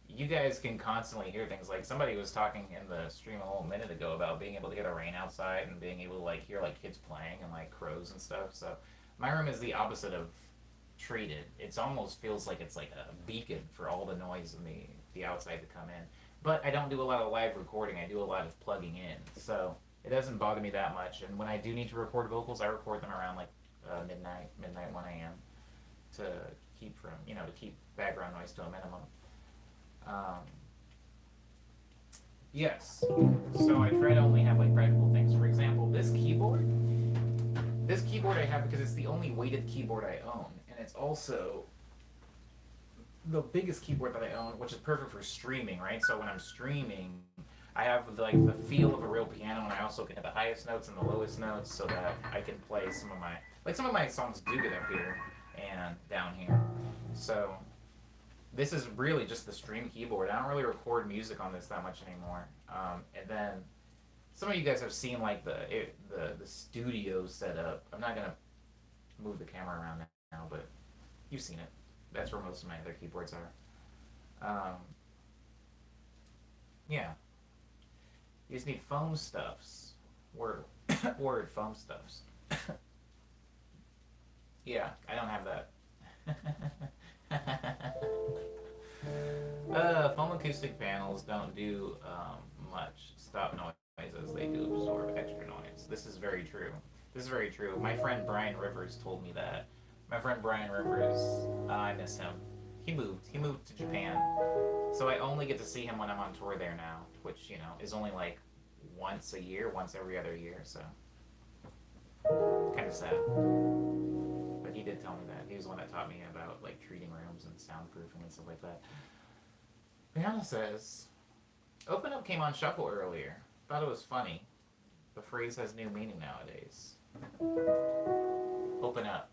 you guys can constantly hear things. Like, somebody was talking in the stream a whole minute ago about being able to hear the rain outside and being able to, like, hear, like, kids playing and, like, crows and stuff. So, my room is the opposite of treated. It almost feels like it's like a beacon for all the noise in the outside to come in. But I don't do a lot of live recording. I do a lot of plugging in. So, it doesn't bother me that much. And when I do need to record vocals, I record them around, like, midnight, 1 a.m. to keep from, to keep background noise to a minimum. Yes. So I try to only have like practical things. For example, this keyboard I have because it's the only weighted keyboard I own, and it's also the biggest keyboard that I own, which is perfect for streaming, right? So when I'm streaming, I have like the feel of a real piano, and I also get the highest notes and the lowest notes, so that I can play some of my songs do get up here and down here. So this is really just the stream keyboard. I don't really record music on this that much anymore. And then some of you guys have seen like the studio setup. I'm not gonna move the camera around now, but you've seen it. That's where most of my other keyboards are. Yeah, you just need foam stuffs. Word, word, foam stuffs. Yeah, I don't have that. Foam acoustic panels don't do much stop noises. They do absorb extra noise. This is very true. This is very true. My friend Brian Rivers told me that. My friend Brian Rivers, I miss him. He moved. He moved to Japan. So I only get to see him when I'm on tour there now, which, you know, is only like once a year, once every other year, so kind of sad. But he did tell me that. He was the one that taught me about like treating rooms and soundproofing and stuff like that. Brianna says, "Open Up came on shuffle earlier. Thought it was funny. The phrase has new meaning nowadays. Open up.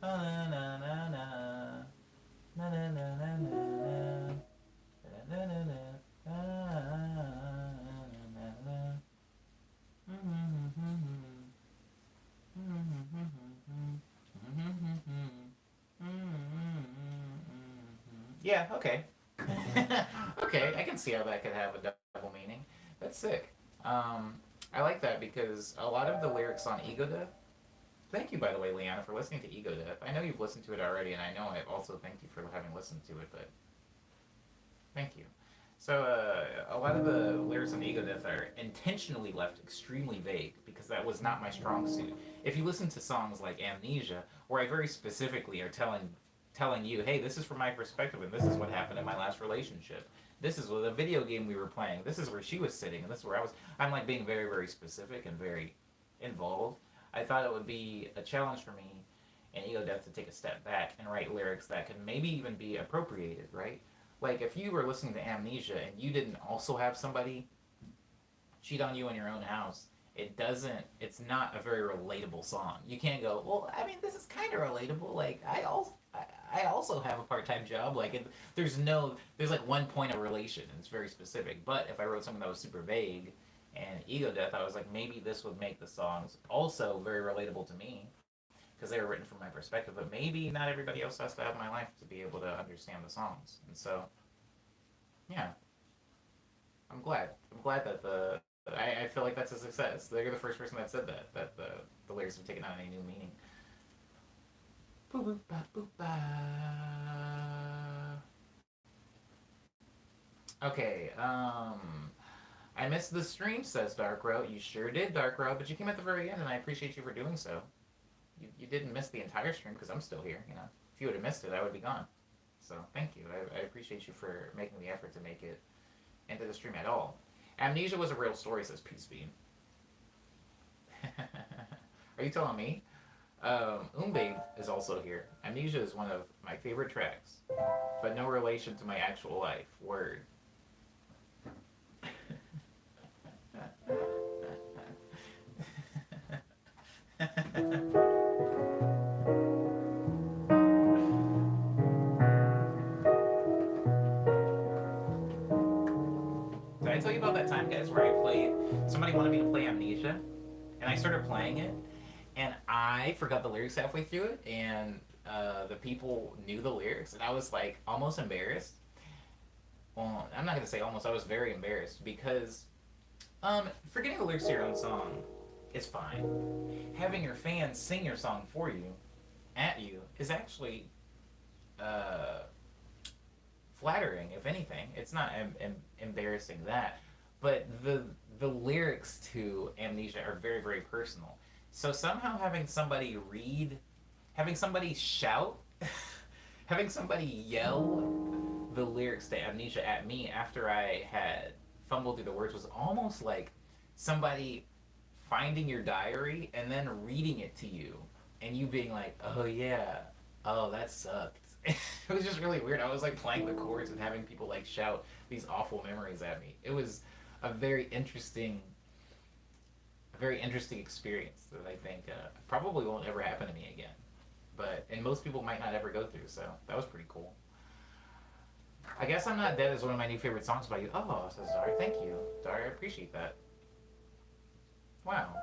Na na na na na na na na na na na Yeah, okay. Okay, I can see how that could have a double meaning. That's sick. I like that because a lot of the lyrics on Ego Death. Thank you, by the way, Leanna, for listening to Ego Death. I know you've listened to it already, and I know I've also thanked you for having listened to it, but thank you. So, a lot of the lyrics on Ego Death are intentionally left extremely vague because that was not my strong suit. If you listen to songs like Amnesia, where I very specifically are telling you, hey, this is from my perspective, and this is what happened in my last relationship. This is the video game we were playing. This is where she was sitting, and this is where I was. I'm like being very, very specific and very involved. I thought it would be a challenge for me in Ego Death to take a step back and write lyrics that can maybe even be appropriated, right? Like if you were listening to Amnesia and you didn't also have somebody cheat on you in your own house, it's not a very relatable song. You can't go, well, I mean, this is kind of relatable. Like I also have a part-time job. Like there's like one point of relation, and it's very specific. But if I wrote something that was super vague and Ego Death, I was like, maybe this would make the songs also very relatable to me because they were written from my perspective. But maybe not everybody else has to have my life to be able to understand the songs. And so, yeah, I'm glad. I'm glad that I feel like that's a success. They're the first person that said that the lyrics have taken on any new meaning. Boop boop ba boop ba. Okay, I missed the stream, says Dark Row. You sure did, Dark Row, but you came at the very end, and I appreciate you for doing so. You didn't miss the entire stream because I'm still here. You know, if you would have missed it, I would be gone. So thank you. I appreciate you for making the effort to make it into the stream at all. Amnesia was a real story, says Peace Beam. Are you telling me? Umbe is also here. Amnesia is one of my favorite tracks, but no relation to my actual life. Word. Did I tell you about that time, guys, where I played? Somebody wanted me to play Amnesia, and I started playing it, and I forgot the lyrics halfway through it, and the people knew the lyrics, and I was like almost embarrassed. Well, I'm not gonna say almost. I was very embarrassed because forgetting the lyrics to your own song is fine. Having your fans sing your song for you, at you, is actually uh, flattering. If anything, it's not embarrassing that, but the lyrics to Amnesia are very very personal. So somehow having somebody shout, having somebody yell the lyrics to Amnesia at me after I had fumbled through the words was almost like somebody finding your diary and then reading it to you and you being like, oh yeah, oh that sucked. It was just really weird. I was like playing the chords and having people like shout these awful memories at me. It was a very interesting, a very interesting experience that I think probably won't ever happen to me again. But and most people might not ever go through. So that was pretty cool. I guess I'm Not Dead is one of my new favorite songs by you. Oh, says Dar. Thank you, Dar. I appreciate that. Wow.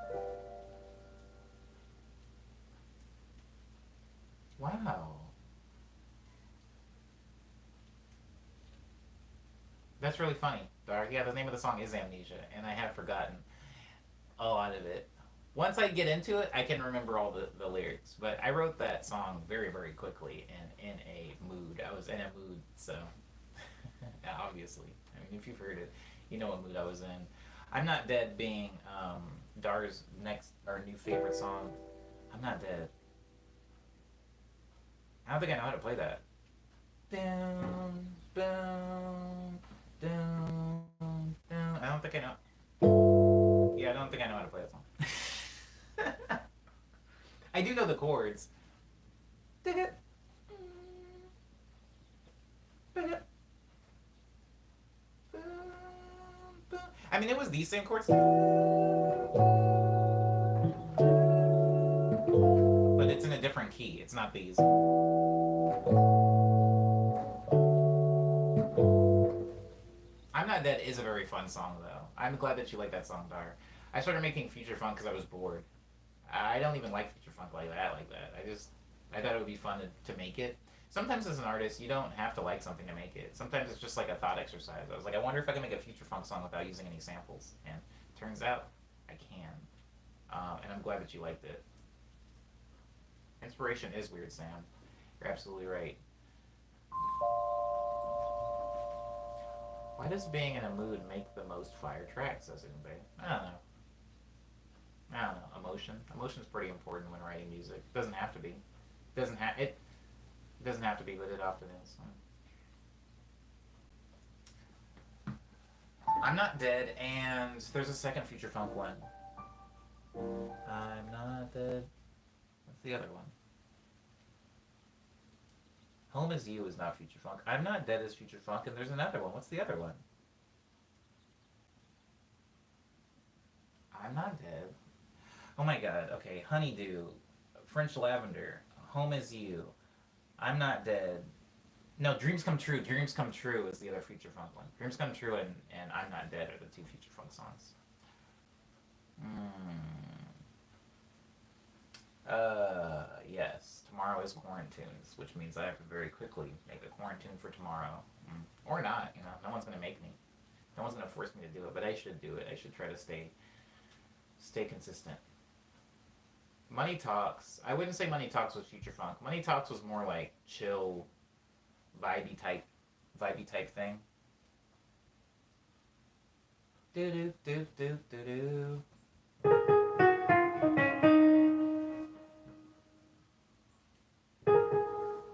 Wow. That's really funny, Dar. Yeah, the name of the song is Amnesia, and I have forgotten a lot of it. Once I get into it, I can remember all the lyrics. But I wrote that song very, very quickly and in a mood. I was in a mood, so obviously. I mean, if you've heard it, you know what mood I was in. I'm Not Dead being Dar's next or new favorite song. I'm Not Dead. I don't think I know how to play that. Down, down, down, down. I don't think I know. Yeah, I don't think I know how to play that song. I do know the chords. I mean, it was these same chords, but it's in a different key. It's not these. I'm Not Dead is a very fun song, though. I'm glad that you like that song, Dar. I started making future funk because I was bored. I don't even like future funk like that. I thought it would be fun to make it. Sometimes as an artist, you don't have to like something to make it. Sometimes it's just like a thought exercise. I was like, I wonder if I can make a future funk song without using any samples, and turns out I can. And I'm glad that you liked it. Inspiration is weird, Sam. You're absolutely right. Why does being in a mood make the most fire tracks? Says anybody? I don't know. I don't know. Emotion. Emotion's pretty important when writing music. It doesn't have to be. It doesn't have to be, but it often is. I'm Not Dead, and there's a second future funk one. I'm not dead. What's the other one? Home is You is not future funk. I'm Not Dead is future funk, and there's another one. What's the other one? I'm Not Dead. Oh my god. Okay, Honeydew, French Lavender, Home is You, I'm Not Dead. No, Dreams Come True. Dreams Come True is the other future funk one. Dreams Come True and I'm Not Dead are the two future funk songs. Mm. Yes. Tomorrow is quarantines, which means I have to very quickly make a quarantine for tomorrow. Or not, you know. No one's gonna make me. No one's gonna force me to do it, but I should do it. I should try to stay consistent. Money Talks. I wouldn't say Money Talks was future funk. Money Talks was more like chill, vibey type, vibey type thing. Do do do do do do.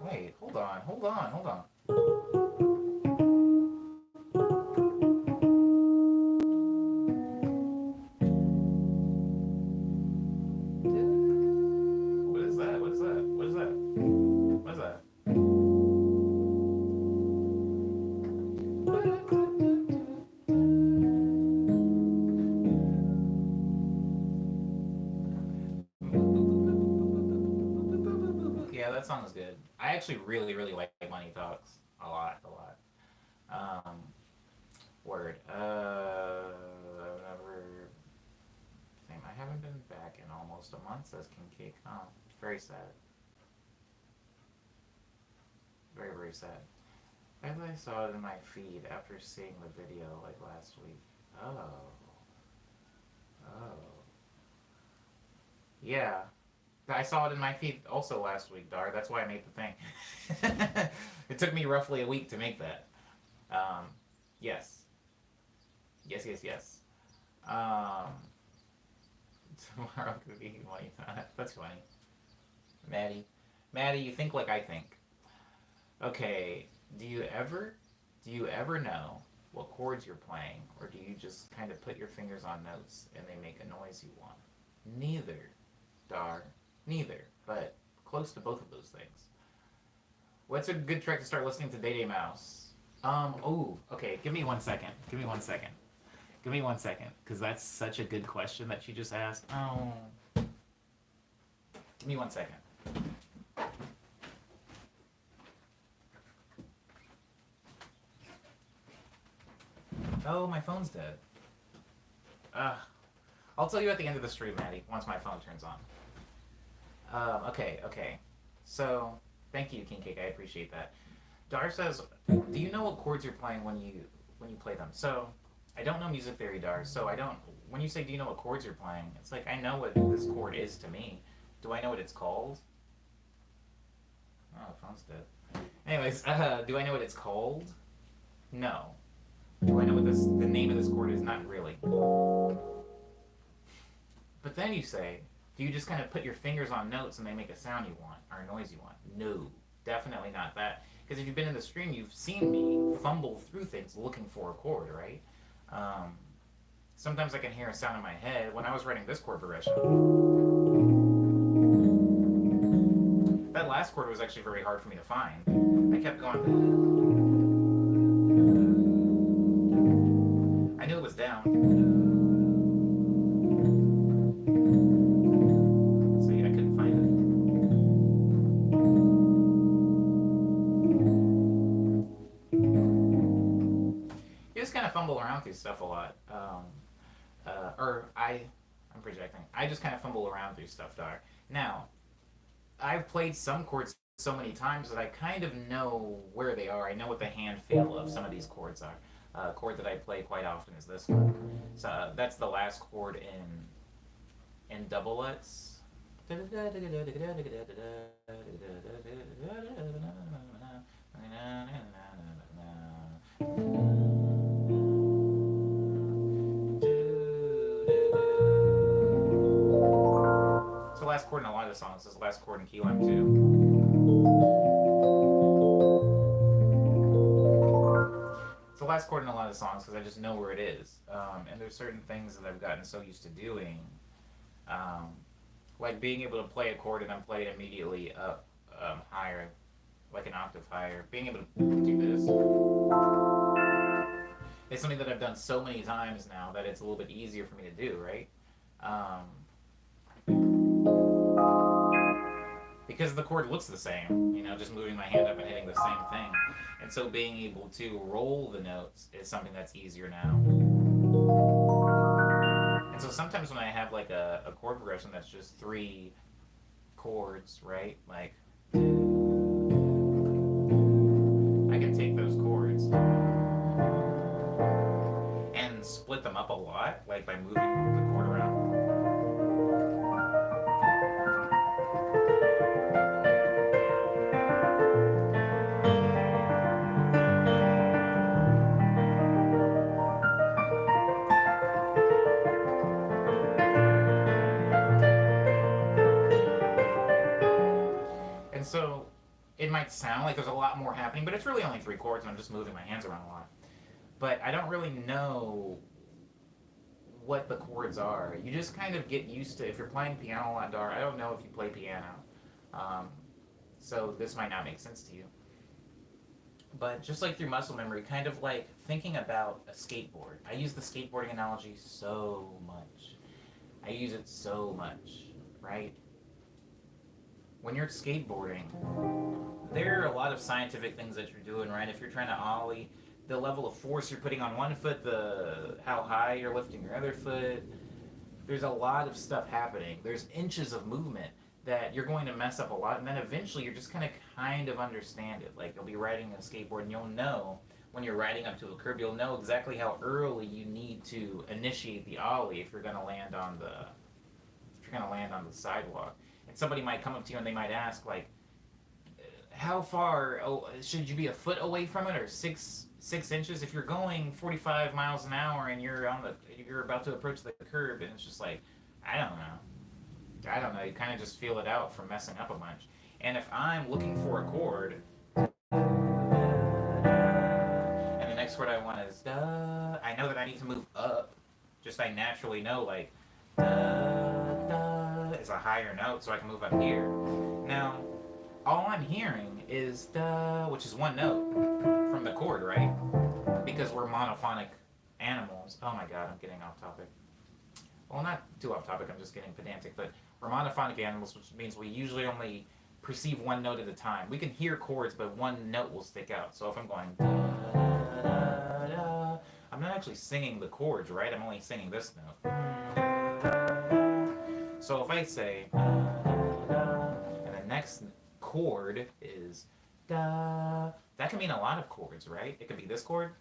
Wait, hold on, hold on, hold on. What is that? What is that? What is that? What is that? Yeah, that song is good. I actually really, really like Money Talks a lot, a lot. Um, Word. I've never. Same. I haven't been back in almost a month. Says King Cake. Oh, very sad. Very, very sad. As I saw it in my feed after seeing the video like last week. Oh. Oh. Yeah. I saw it in my feed also last week, Dar. That's why I made the thing. It took me roughly a week to make that. Um, yes. Yes, yes, yes. Um, Tomorrow could be money. That's funny. Maddie. Maddie, you think like I think. Okay, do you ever know what chords you're playing, or do you just kind of put your fingers on notes and they make a noise you want? Neither, Dar. Neither. but close to both of those things. What's a good track to start listening to Day Day Mouse? Oh, okay. Give me 1 second. Give me 1 second. Give me 1 second, because that's such a good question that you just asked. Oh, give me 1 second. Oh, my phone's dead. I'll tell you at the end of the stream, Maddie, once my phone turns on. Okay. So, thank you, King Cake. I appreciate that. Dar says, "Do you know what chords you're playing when you play them?" So, I don't know music theory, Dar. So I don't. When you say, "Do you know what chords you're playing?" It's like I know what this chord is to me. Do I know what it's called? Oh, the phone's dead. Anyways, do I know what it's called? No. Do I know what the name of this chord is? Not really. But then you say, do you just kind of put your fingers on notes and they make a sound you want or a noise you want? No, definitely not that. Because if you've been in the stream, you've seen me fumble through things looking for a chord, right? Sometimes I can hear a sound in my head. When I was writing this chord progression, that last chord was actually very hard for me to find. I kept going. I knew it was down. See, I couldn't find it. You just kind of fumble around through stuff a lot. I'm projecting. I just kind of fumble around through stuff, Dar. Now, I've played some chords so many times that I kind of know where they are. I know what the hand feel of some of these chords are. A chord that I play quite often is this one. So that's the last chord in doublets. It's the last chord in a lot of songs. It's the last chord in key lime too. It's the last chord in a lot of songs because I just know where it is. And there's certain things that I've gotten so used to doing, like being able to play a chord and then play it immediately up higher, like an octave higher. Being able to do this. It's something that I've done so many times now that it's a little bit easier for me to do, right? Because the chord looks the same, just moving my hand up and hitting the same thing. And so being able to roll the notes is something that's easier now. And so sometimes when I have like a chord progression that's just 3 chords, right? Like, I can take those chords and split them up a lot, like by moving the chord around. And so it might sound like there's a lot more happening, but it's really only 3 chords and I'm just moving my hands around a lot. But I don't really know what the chords are. You just kind of get used to, if you're playing piano a lot, Dar, I don't know if you play piano. So this might not make sense to you. But just like through muscle memory, kind of like thinking about a skateboard. I use the skateboarding analogy so much. I use it so much, right? When you're skateboarding, there are a lot of scientific things that you're doing, right? If you're trying to ollie, the level of force you're putting on one foot, how high you're lifting your other foot, there's a lot of stuff happening. There's inches of movement that you're going to mess up a lot, and then eventually you're just going to kind of understand it. Like, you'll be riding a skateboard, and you'll know when you're riding up to a curb, you'll know exactly how early you need to initiate the ollie if you're going to land on the sidewalk. And somebody might come up to you and they might ask, like, how far should you be a foot away from it, or six inches? If you're going 45 miles an hour and you're about to approach the curb, and it's just like, I don't know. You kind of just feel it out from messing up a bunch. And if I'm looking for a chord, and the next chord I want is da, I know that I need to move up. Just I naturally know, like, da, da, is a higher note, so I can move up here. Now, all I'm hearing is da, which is one note from the chord, right? Because we're monophonic animals. Oh my god, I'm getting off topic. Well, not too off topic, I'm just getting pedantic, but we're monophonic animals, which means we usually only perceive one note at a time. We can hear chords, but one note will stick out. So if I'm going da, da, da, I'm not actually singing the chords, right? I'm only singing this note. So if I say da, da, da, and the next chord is da, that can mean a lot of chords, right? It could be this chord,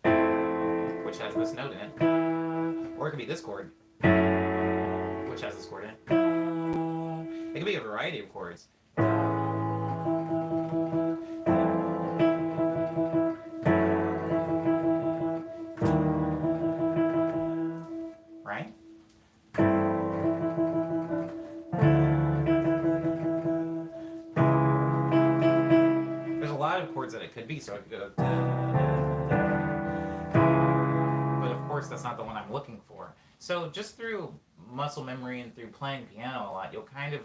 which has this note in it, or it could be this chord, which has this chord in it. It could be a variety of chords. Right? There's a lot of chords that it could be, so I could go da, da, da, but of course that's not the one I'm looking for. So just through muscle memory and through playing piano a lot, you'll kind of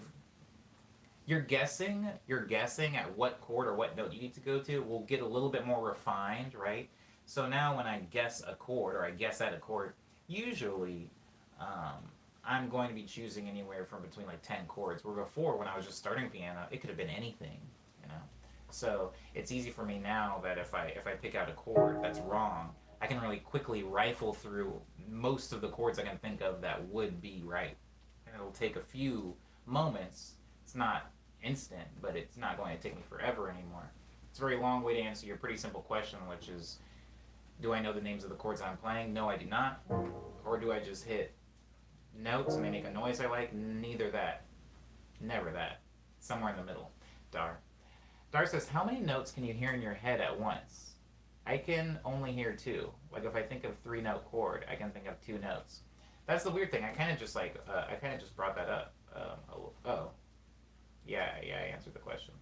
you're guessing at what chord or what note you need to go to will get a little bit more refined, right? So now when I guess a chord or I guess at a chord, usually I'm going to be choosing anywhere from between like 10 chords, where before when I was just starting piano, it could have been anything, you know? So it's easy for me now that if I pick out a chord that's wrong, I can really quickly rifle through most of the chords I can think of that would be right. And it'll take a few moments. It's not instant, but it's not going to take me forever anymore. It's a very long way to answer your pretty simple question, which is, do I know the names of the chords I'm playing? No, I do not. Or do I just hit notes and they make a noise I like? Neither that. Never that. Somewhere in the middle. Dar. Dar says, how many notes can you hear in your head at once? I can only hear two. Like if I think of 3-note chord, I can think of 2 notes. That's the weird thing. I kind of just brought that up. Oh. Yeah, I answered the question.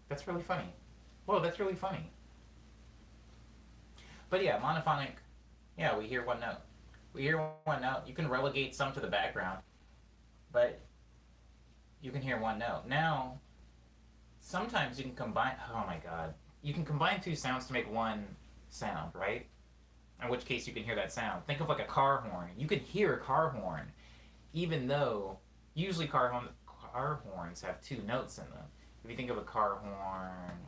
That's really funny. Whoa, that's really funny. But yeah, monophonic, yeah, we hear one note. We hear one note. You can relegate some to the background, but you can hear one note. Now, sometimes you can combine, oh my god, you can combine 2 sounds to make one sound, right? In which case you can hear that sound. Think of like a car horn. You can hear a car horn, even though usually car horns have 2 notes in them. If you think of a car horn,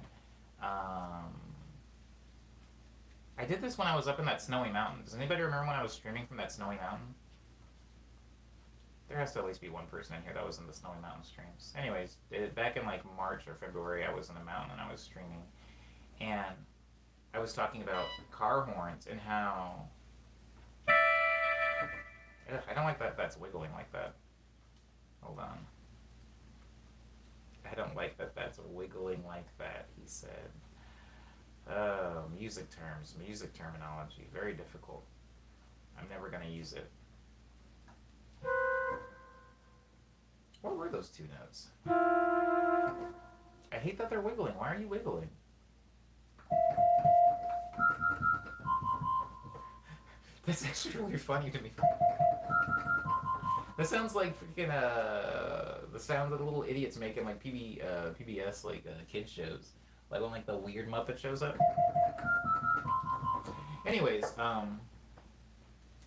I did this when I was up in that snowy mountain. Does anybody remember when I was streaming from that snowy mountain? There has to at least be one person in here that was in the snowy mountain streams. Anyways, back in like March or February, I was in the mountain and I was streaming, and I was talking about car horns and how I don't like that that's wiggling like that. Hold on. I don't like that that's wiggling like that, he said. Music terms, music terminology, very difficult. I'm never going to use it. What were those 2 notes? I hate that they're wiggling. Why are you wiggling? That's actually really funny to me. That sounds like freaking the sound that the little idiots make in like PBS like kids shows, like when like the weird Muppet shows up. Anyways,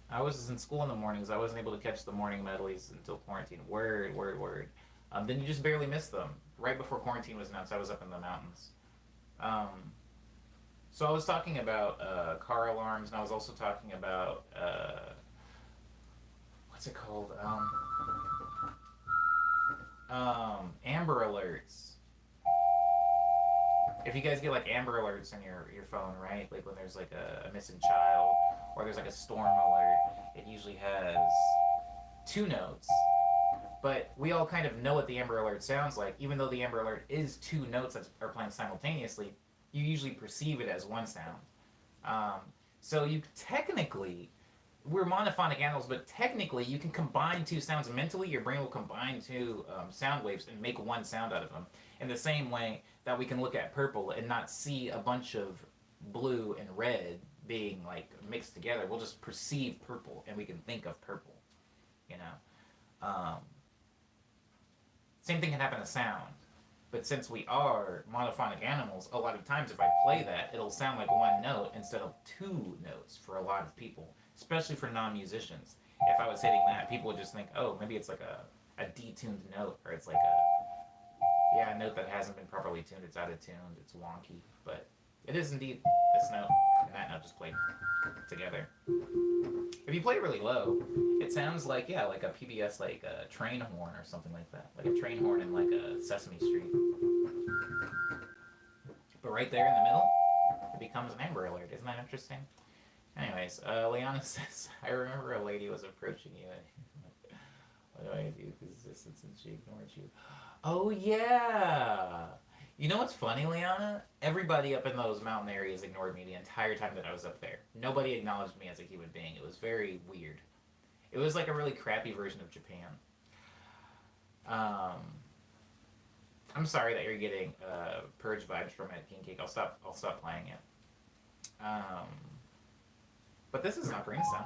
I was in school in the mornings. I wasn't able to catch the morning medleys until quarantine. Word. Then you just barely missed them. Right before quarantine was announced, I was up in the mountains. So I was talking about car alarms, and I was also talking about what's it called? Amber alerts. If you guys get like Amber alerts on your phone, right? Like when there's like a missing child or there's like a storm alert, it usually has 2 notes. But we all kind of know what the Amber alert sounds like. Even though the Amber alert is 2 notes that are playing simultaneously, you usually perceive it as one sound. So you technically, we're monophonic animals, but technically you can combine 2 sounds mentally. Your brain will combine 2 sound waves and make one sound out of them. In the same way that we can look at purple and not see a bunch of blue and red being like mixed together. We'll just perceive purple and we can think of purple, you know. Same thing can happen to sound. But since we are monophonic animals, a lot of times if I play that, it'll sound like one note instead of two notes for a lot of people, especially for non-musicians. If I was hitting that, people would just think, oh, maybe it's like a detuned note, or it's like a note that hasn't been properly tuned, it's out of tune, it's wonky. But it is indeed this note and that note just played together. If you play it really low, it sounds like, yeah, like a PBS, like a train horn or something like that. Like a train horn in like a Sesame Street. But right there in the middle, it becomes an Amber Alert. Isn't that interesting? Anyways, Liana says, I remember a lady was approaching you and what do I do? Because since she ignored you. Oh, yeah! You know what's funny, Liana? Everybody up in those mountain areas ignored me the entire time that I was up there. Nobody acknowledged me as a human being. It was very weird. It was like a really crappy version of Japan. I'm sorry that you're getting purge vibes from Ed King Cake. I'll stop playing it. But this is not Greenstone.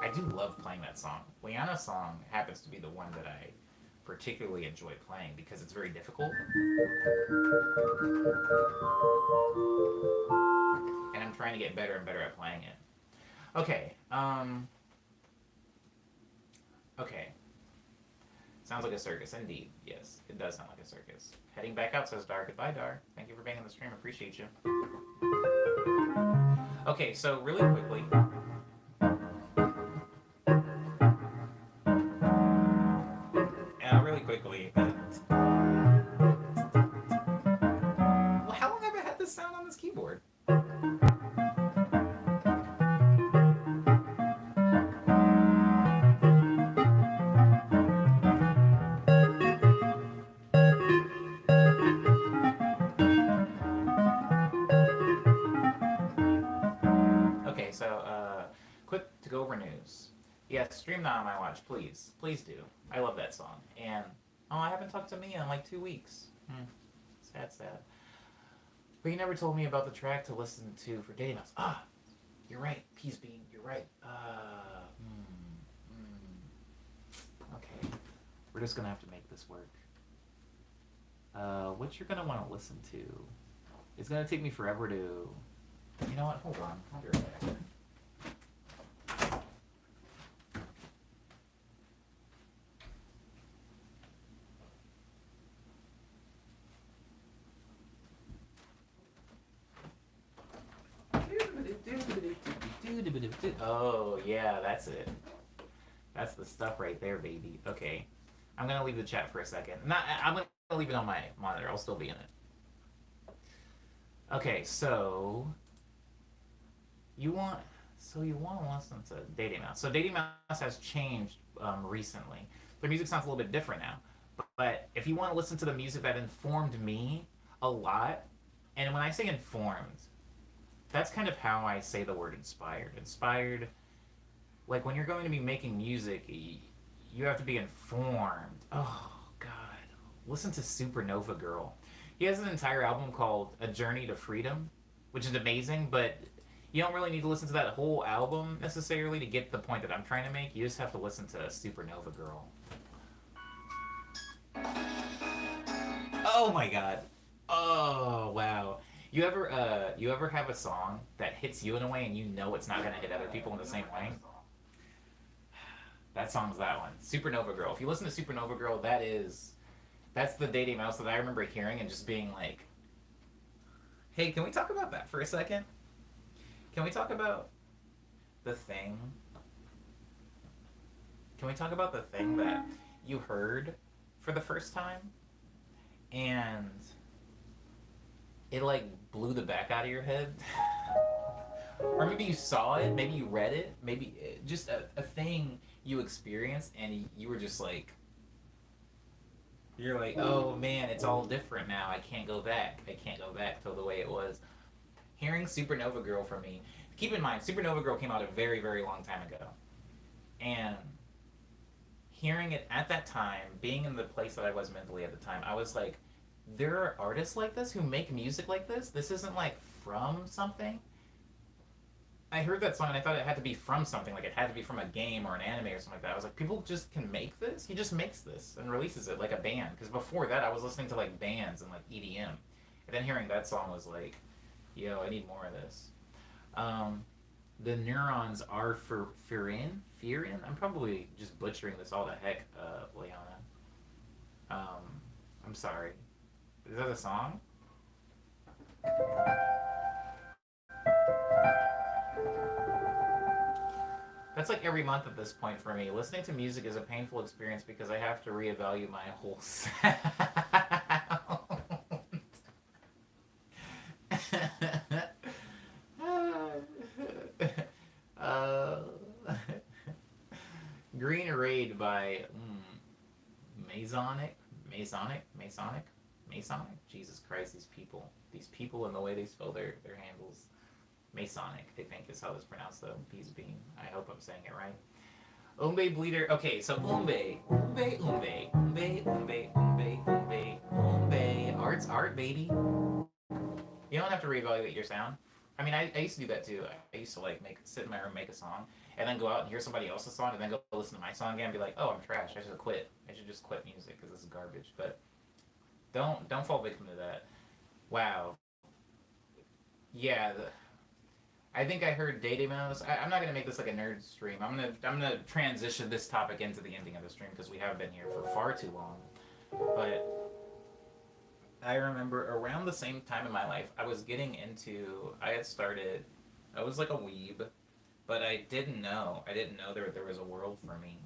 I do love playing that song. Liana's song happens to be the one that I particularly enjoy playing because it's very difficult. And I'm trying to get better and better at playing it. Okay. Okay. Sounds like a circus, indeed. Yes, it does sound like a circus. Heading back out, says Dar. Goodbye, Dar. Thank you for being in the stream. Appreciate you. Okay, so really quickly. Really quickly. Well, how long have I had this sound on this keyboard? Okay, so quick to go over news. Yes, stream that on my watch, please. Please do. I love that song. And, I haven't talked to Mia in like 2 weeks. Sad. But you never told me about the track to listen to for Dating Mouse. Ah, you're right. Peas Bean, you're right. Okay. We're just going to have to make this work. What you're going to want to listen to. It's going to take me forever to... You know what? Hold on. I'll be right back. Oh, yeah, that's it. That's the stuff right there, baby. Okay. I'm going to leave the chat for a second. I'm going to leave it on my monitor. I'll still be in it. Okay, so... You want to listen to Dating Mouse. So Dating Mouse has changed recently. Their music sounds a little bit different now. But if you want to listen to the music that informed me a lot, and when I say informed, that's kind of how I say the word inspired. Inspired, like when you're going to be making music, you have to be informed. Oh, God. Listen to Supernova Girl. He has an entire album called A Journey to Freedom, which is amazing, but you don't really need to listen to that whole album necessarily to get the point that I'm trying to make. You just have to listen to Supernova Girl. Oh, my God. Oh, wow. You ever have a song that hits you in a way and you know it's not going to hit other people in the same way? That song's that one. Supernova Girl. If you listen to Supernova Girl, that's the Dating Mouse that I remember hearing and just being like, hey, can we talk about that for a second? Can we talk about the thing? Can we talk about the thing that you heard for the first time? And it like blew the back out of your head? Or maybe you saw it, maybe you read it, maybe just a thing you experienced and you were just like, you're like, oh man, it's all different now. I can't go back to the way it was. Hearing Supernova Girl from me, keep in mind, Supernova Girl came out a very, very long time ago. And hearing it at that time, being in the place that I was mentally at the time, I was like, there are artists like this who make music like this? This isn't like from something? I heard that song and I thought it had to be from something, like it had to be from a game or an anime or something like that. I was like, people just can make this? He just makes this and releases it like a band. Because before that, I was listening to like bands and like EDM. And then hearing that song was like, yo, I need more of this. Um, the neurons are for furin? Furin? I'm probably just butchering this all to heck, Leona. I'm sorry. Is that a song? That's like every month at this point for me. Listening to music is a painful experience because I have to reevaluate my whole sound. uh, Green Raid by Masonic, Masonic. Jesus Christ, these people, and the way they spell their handles. Masonic, I think is how it's pronounced though. Peas bean. I hope I'm saying it right. Umbe Bleeder. Okay, so Umbe. Art's art, baby. You don't have to reevaluate your sound. I mean, I used to do that too. I used to like sit in my room, make a song, and then go out and hear somebody else's song, and then go listen to my song again and be like, oh, I'm trash. I should quit. I should just quit music because this is garbage. But don't fall victim to that. Wow. Yeah. I think I heard Day Day Mouse. I'm not gonna make this like a nerd stream. I'm gonna transition this topic into the ending of the stream because we have been here for far too long. But I remember around the same time in my life, I was getting into. I had started. I was like a weeb, but I didn't know. I didn't know there was a world for me.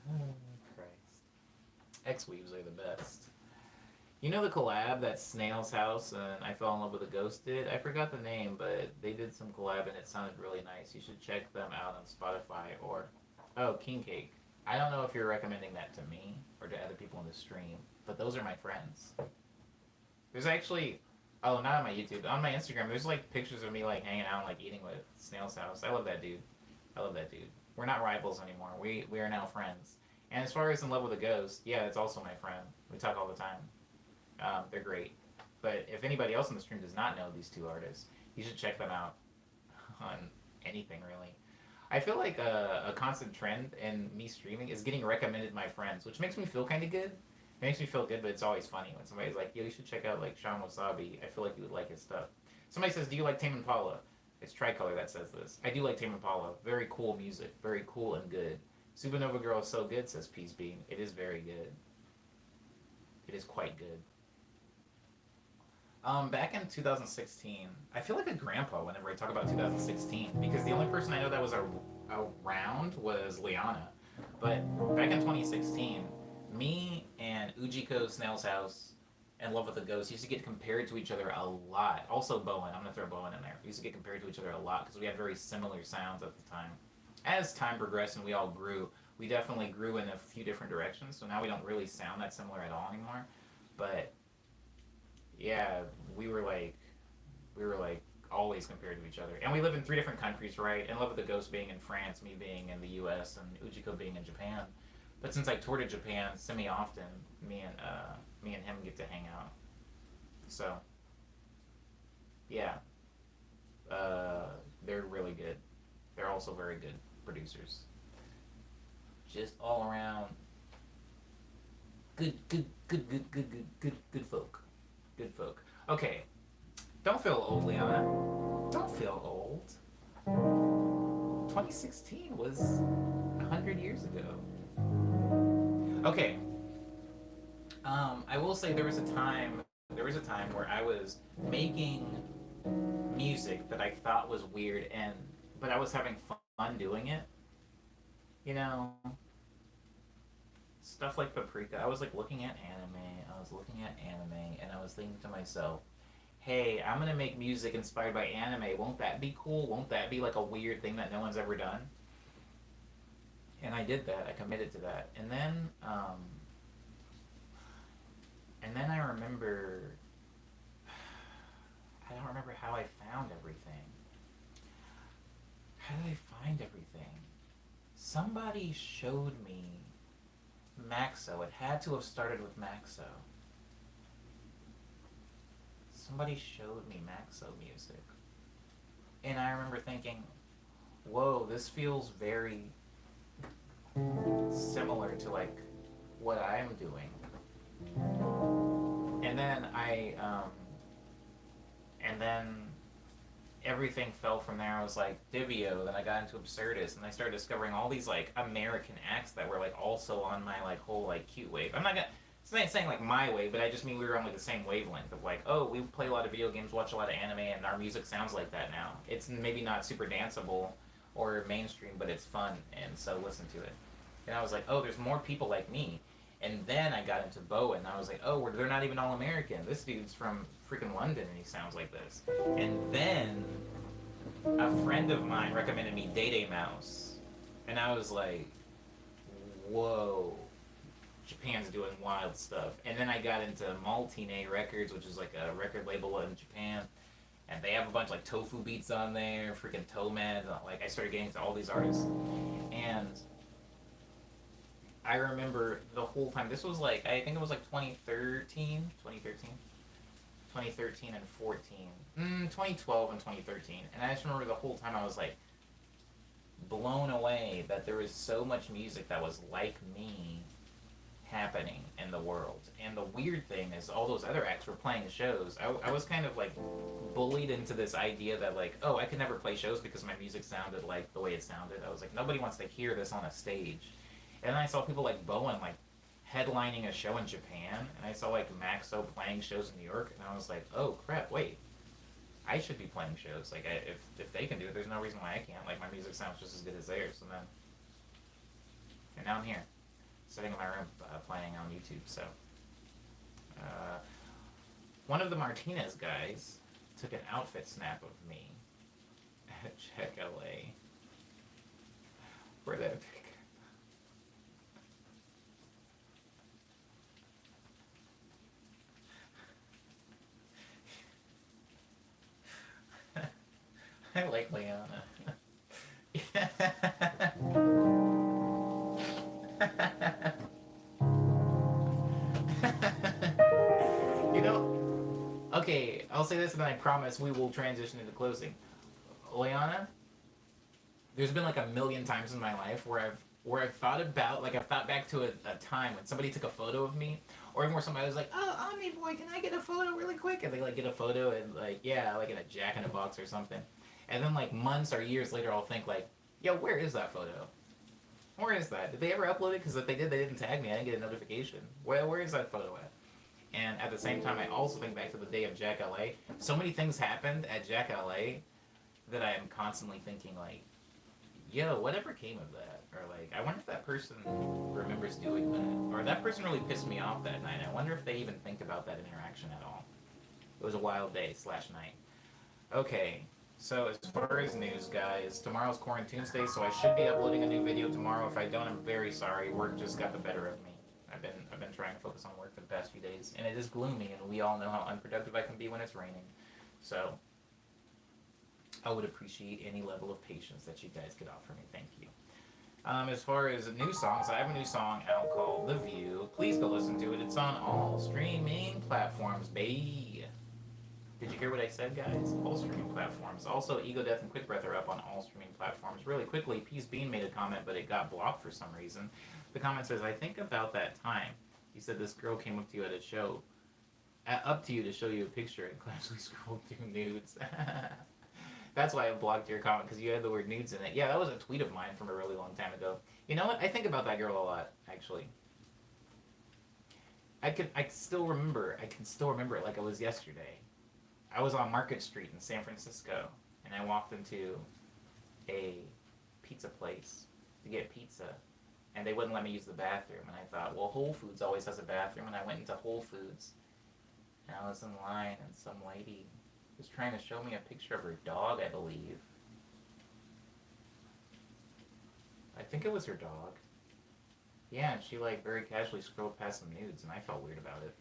Oh Christ! Ex weebs are the best. You know the collab that Snail's House and I Fell in Love with a Ghost did? I forgot the name, but they did some collab and it sounded really nice. You should check them out on Spotify or... Oh, King Cake. I don't know if you're recommending that to me or to other people in the stream, but those are my friends. There's actually... Oh, not on my YouTube. On my Instagram, there's like pictures of me like hanging out and like eating with Snail's House. I love that dude. I love that dude. We're not rivals anymore. We are now friends. And as far as In Love with a Ghost, yeah, it's also my friend. We talk all the time. They're great. But if anybody else in the stream does not know these two artists, you should check them out on anything, really. I feel like a constant trend in me streaming is getting recommended my friends, which makes me feel kind of good. It makes me feel good, but it's always funny when somebody's like, yo, you should check out like Sean Wasabi. I feel like you would like his stuff. Somebody says, do you like Tame Impala? It's Tricolor that says this. I do like Tame Impala. Very cool music. Very cool and good. Supernova Girl is so good, says Peace Bean. It is very good. It is quite good. Back in 2016, I feel like a grandpa whenever I talk about 2016 because the only person I know that was around was Liana. But back in 2016, me and Ujiko Snail's House and Love with the Ghost used to get compared to each other a lot. Also Bowen, I'm gonna throw Bowen in there. We used to get compared to each other a lot because we had very similar sounds at the time. As time progressed and we all grew, we definitely grew in a few different directions. So now we don't really sound that similar at all anymore. But yeah, we were like always compared to each other. And we live in three different countries, right? And Love with the Ghost being in France, me being in the US, and Ujiko being in Japan. But since I toured to Japan semi often, me and him get to hang out. So yeah. They're really good. They're also very good producers. Just all around good folk. Good folk. Okay, don't feel old, Liana. Don't feel old. 2016 was 100 years ago. Okay. I will say there was a time. There was a time where I was making music that I thought was weird, but I was having fun doing it. You know, stuff like Paprika. I was like looking at anime. And I was thinking to myself, hey, I'm gonna make music inspired by anime. Won't that be cool? Won't that be like a weird thing that no one's ever done? And I did that. I committed to that. And then I remember, I don't remember how I found everything. How did I find everything? Somebody showed me Maxo. It had to have started with Maxo. somebody showed me Maxo music, and I remember thinking, "Whoa, this feels very similar to like what I'm doing." And then and then everything fell from there. I was like Divio, then I got into Absurdist, and I started discovering all these like American acts that were like also on my like whole like cute wave. I'm not gonna it's not saying like my wave, but I just mean we were on like the same wavelength of like, oh, we play a lot of video games, watch a lot of anime, and our music sounds like that now. It's maybe not super danceable or mainstream, but it's fun, and so listen to it. And I was like, oh, there's more people like me. And then I got into Bowen, and I was like, oh, they're not even all American. This dude's from freaking London, and he sounds like this. And then a friend of mine recommended me Day Day Mouse, and I was like, whoa, Japan's doing wild stuff. And then I got into Maltine Records, which is like a record label in Japan, and they have a bunch of like Tofu Beats on there, freaking Tomad. Like I started getting into all these artists, and I remember the whole time. This was like, I think it was like 2013 and 14, 2012 and 2013. And I just remember the whole time I was like blown away that there was so much music that was like me happening in the world. And the weird thing is all those other acts were playing shows. I was kind of like bullied into this idea that like, oh, I could never play shows because my music sounded like the way it sounded. I was like, nobody wants to hear this on a stage. And then I saw people like Bowen like headlining a show in Japan, and I saw like Maxo playing shows in New York, and I was like, oh crap, wait, I should be playing shows. Like if they can do it, there's no reason why I can't. Like my music sounds just as good as theirs. And now I'm here, sitting in my room playing on YouTube. So one of the Martinez guys took an outfit snap of me at Check LA. Where'd that pic? I like Leona. You know, okay, I'll say this and then I promise we will transition into closing. Leona, there's been like a million times in my life where I've thought about, like I've thought back to a time when somebody took a photo of me, or even where somebody was like, oh, Omni Boy, can I get a photo really quick? And they like get a photo and like, yeah, like in a Jack in a Box or something. And then like months or years later, I'll think like, yo, where is that photo? Where is that? Did they ever upload it? Because if they did, they didn't tag me. I didn't get a notification. Well, where is that photo at? And at the same time, I also think back to the day of Jack LA. So many things happened at Jack LA that I am constantly thinking like, yo, whatever came of that? Or like, I wonder if that person remembers doing that. Or that person really pissed me off that night. I wonder if they even think about that interaction at all. It was a wild day / night. Okay. So as far as news, guys, tomorrow's Quarantine Day, so I should be uploading a new video tomorrow. If I don't, I'm very sorry. Work just got the better of me. I've been trying to focus on work for the past few days, and it is gloomy, and we all know how unproductive I can be when it's raining. So I would appreciate any level of patience that you guys could offer me. Thank you. As far as new songs, I have a new song out called The View. Please go listen to it. It's on all streaming platforms, baby. Did you hear what I said, guys? All streaming platforms. Also, Ego Death and Quick Breath are up on all streaming platforms. Really quickly, Peace Bean made a comment, but it got blocked for some reason. The comment says, I think about that time. He said this girl came up to you at a show, up to you to show you a picture and casually scrolled through nudes. That's why I blocked your comment, because you had the word nudes in it. Yeah, that was a tweet of mine from a really long time ago. You know what? I think about that girl a lot, actually. I can still remember it like it was yesterday. I was on Market Street in San Francisco, and I walked into a pizza place to get pizza, and they wouldn't let me use the bathroom. And I thought, well, Whole Foods always has a bathroom, and I went into Whole Foods, and I was in line, and some lady was trying to show me a picture of her dog, I believe. I think it was her dog. Yeah, and she like very casually scrolled past some nudes, and I felt weird about it.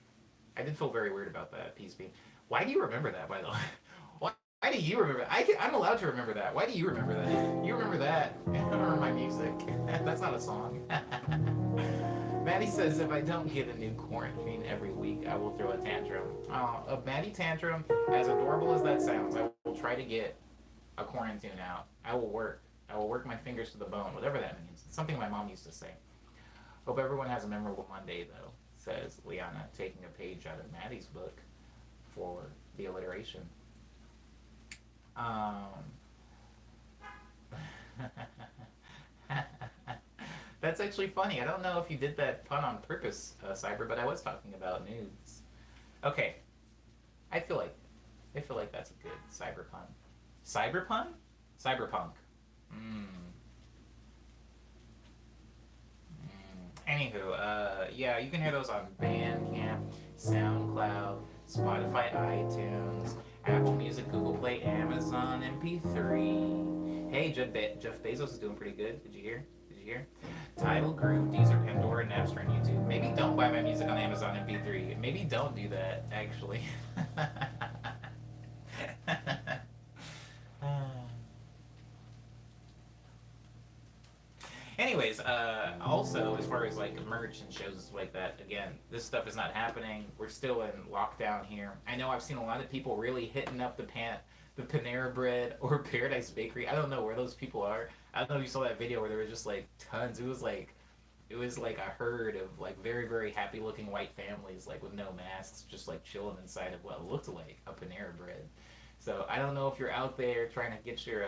I did feel very weird about that, Peace Bean. Why do you remember that, by the way? Why do you remember that? I'm allowed to remember that. Why do you remember that? You remember that. I don't remember my music. That's not a song. Maddie says if I don't get a new quarantine every week, I will throw a tantrum. A Maddie tantrum, as adorable as that sounds, I will try to get a quarantine out. I will work. I will work my fingers to the bone, whatever that means. It's something my mom used to say. Hope everyone has a memorable Monday, though, says Liana, taking a page out of Maddie's book for the alliteration. Um, That's actually funny. I don't know if you did that pun on purpose, Cyber, but I was talking about nudes. Okay, I feel like that's a good cyber pun. Cyber pun? Cyberpunk. Mm. Anywho, yeah, you can hear those on Bandcamp, SoundCloud, Spotify, iTunes, Apple Music, Google Play, Amazon, MP3. Hey, Jeff Bezos is doing pretty good. Did you hear? Did you hear? Tidal, Groove, Deezer, Pandora, Napster, and YouTube. Maybe don't buy my music on Amazon MP3. Maybe don't do that, actually. Anyways, also as far as like merch and shows and stuff like that, again, this stuff is not happening. We're still in lockdown here. I know I've seen a lot of people really hitting up the Panera Bread or Paradise Bakery. I don't know where those people are. I don't know if you saw that video where there was just like tons. It was like a herd of like very very happy looking white families like with no masks, just like chilling inside of what looked like a Panera Bread. So I don't know if you're out there trying to get your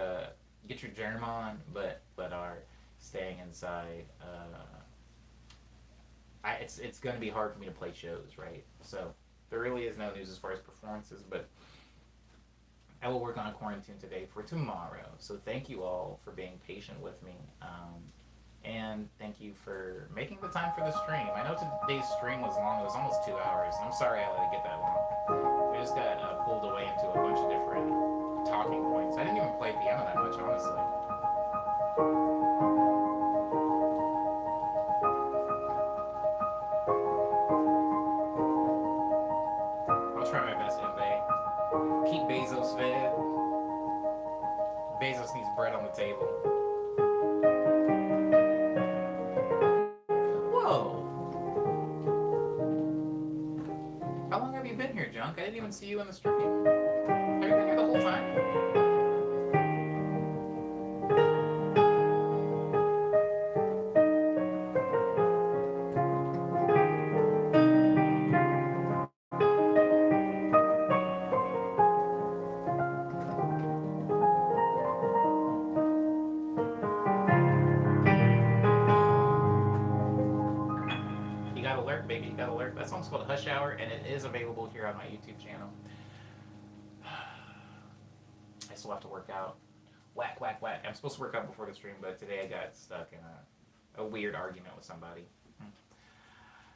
germ on, but are staying inside. It's going to be hard for me to play shows, right? So there really is no news as far as performances, but I will work on a quarantine today for tomorrow. So thank you all for being patient with me, and thank you for making the time for the stream. I know today's stream was long; it was almost 2 hours. I'm sorry I let it get that long. I just got pulled away into a bunch of different talking points. I didn't even play piano that much, honestly. I'll try my best, Mbae. Keep Bezos fed. Bezos needs bread on the table. Whoa! How long have you been here, Junk? I didn't even see you in the stream. Have you been here the whole time? You got alert, baby. You got alert. That song's called Hush Hour, and it is available here on my YouTube channel. I still have to work out. Whack, whack, whack. I'm supposed to work out before the stream, but today I got stuck in a weird argument with somebody.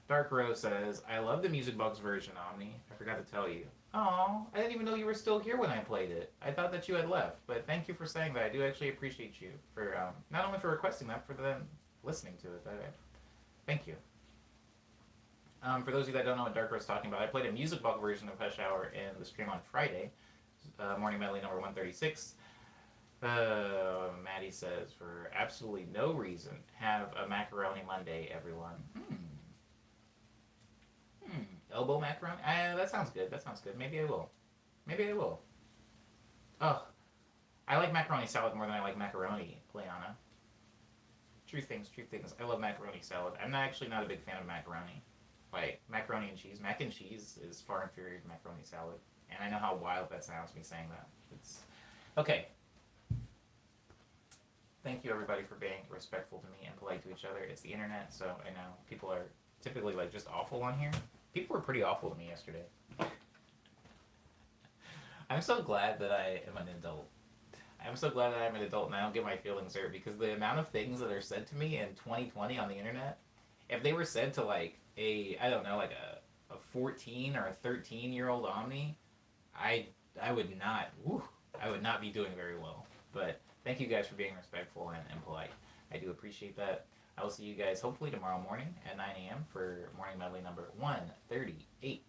Dark Rose says, I love the Music Box version, Omni. I forgot to tell you. Oh, I didn't even know you were still here when I played it. I thought that you had left, but thank you for saying that. I do actually appreciate you for, not only for requesting that, for them listening to it. Thank you. For those of you that don't know what Dark Rose is talking about, I played a Music Box version of Hush Hour in the stream on Friday, Morning Medley number 136. Maddie says, for absolutely no reason, have a macaroni Monday, everyone. Elbow macaroni? That sounds good. That sounds good. Maybe I will. Maybe I will. Oh, I like macaroni salad more than I like macaroni, Leanna. True things, true things. I love macaroni salad. I'm actually not a big fan of macaroni. Like, macaroni and cheese. Mac and cheese is far inferior to macaroni salad. And I know how wild that sounds, me saying that. It's okay. Thank you, everybody, for being respectful to me and polite to each other. It's the internet, so I know people are typically, like, just awful on here. People were pretty awful to me yesterday. I'm so glad that I am an adult. I'm so glad that I'm an adult and I don't get my feelings hurt, because the amount of things that are said to me in 2020 on the internet, if they were said to, like, I don't know, like a 14 or a 13-year-old Omni, I would not be doing very well. But thank you guys for being respectful and polite. I do appreciate that. I will see you guys hopefully tomorrow morning at 9 a.m. for Morning Medley number 138.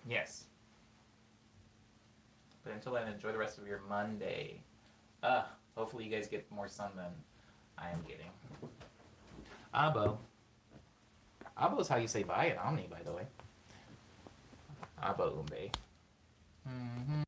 Yes. But until then, enjoy the rest of your Monday. Hopefully you guys get more sun than I am getting. Abo. Abo is how you say bye in Omni, by the way. Abo Umbe. Mm-hmm.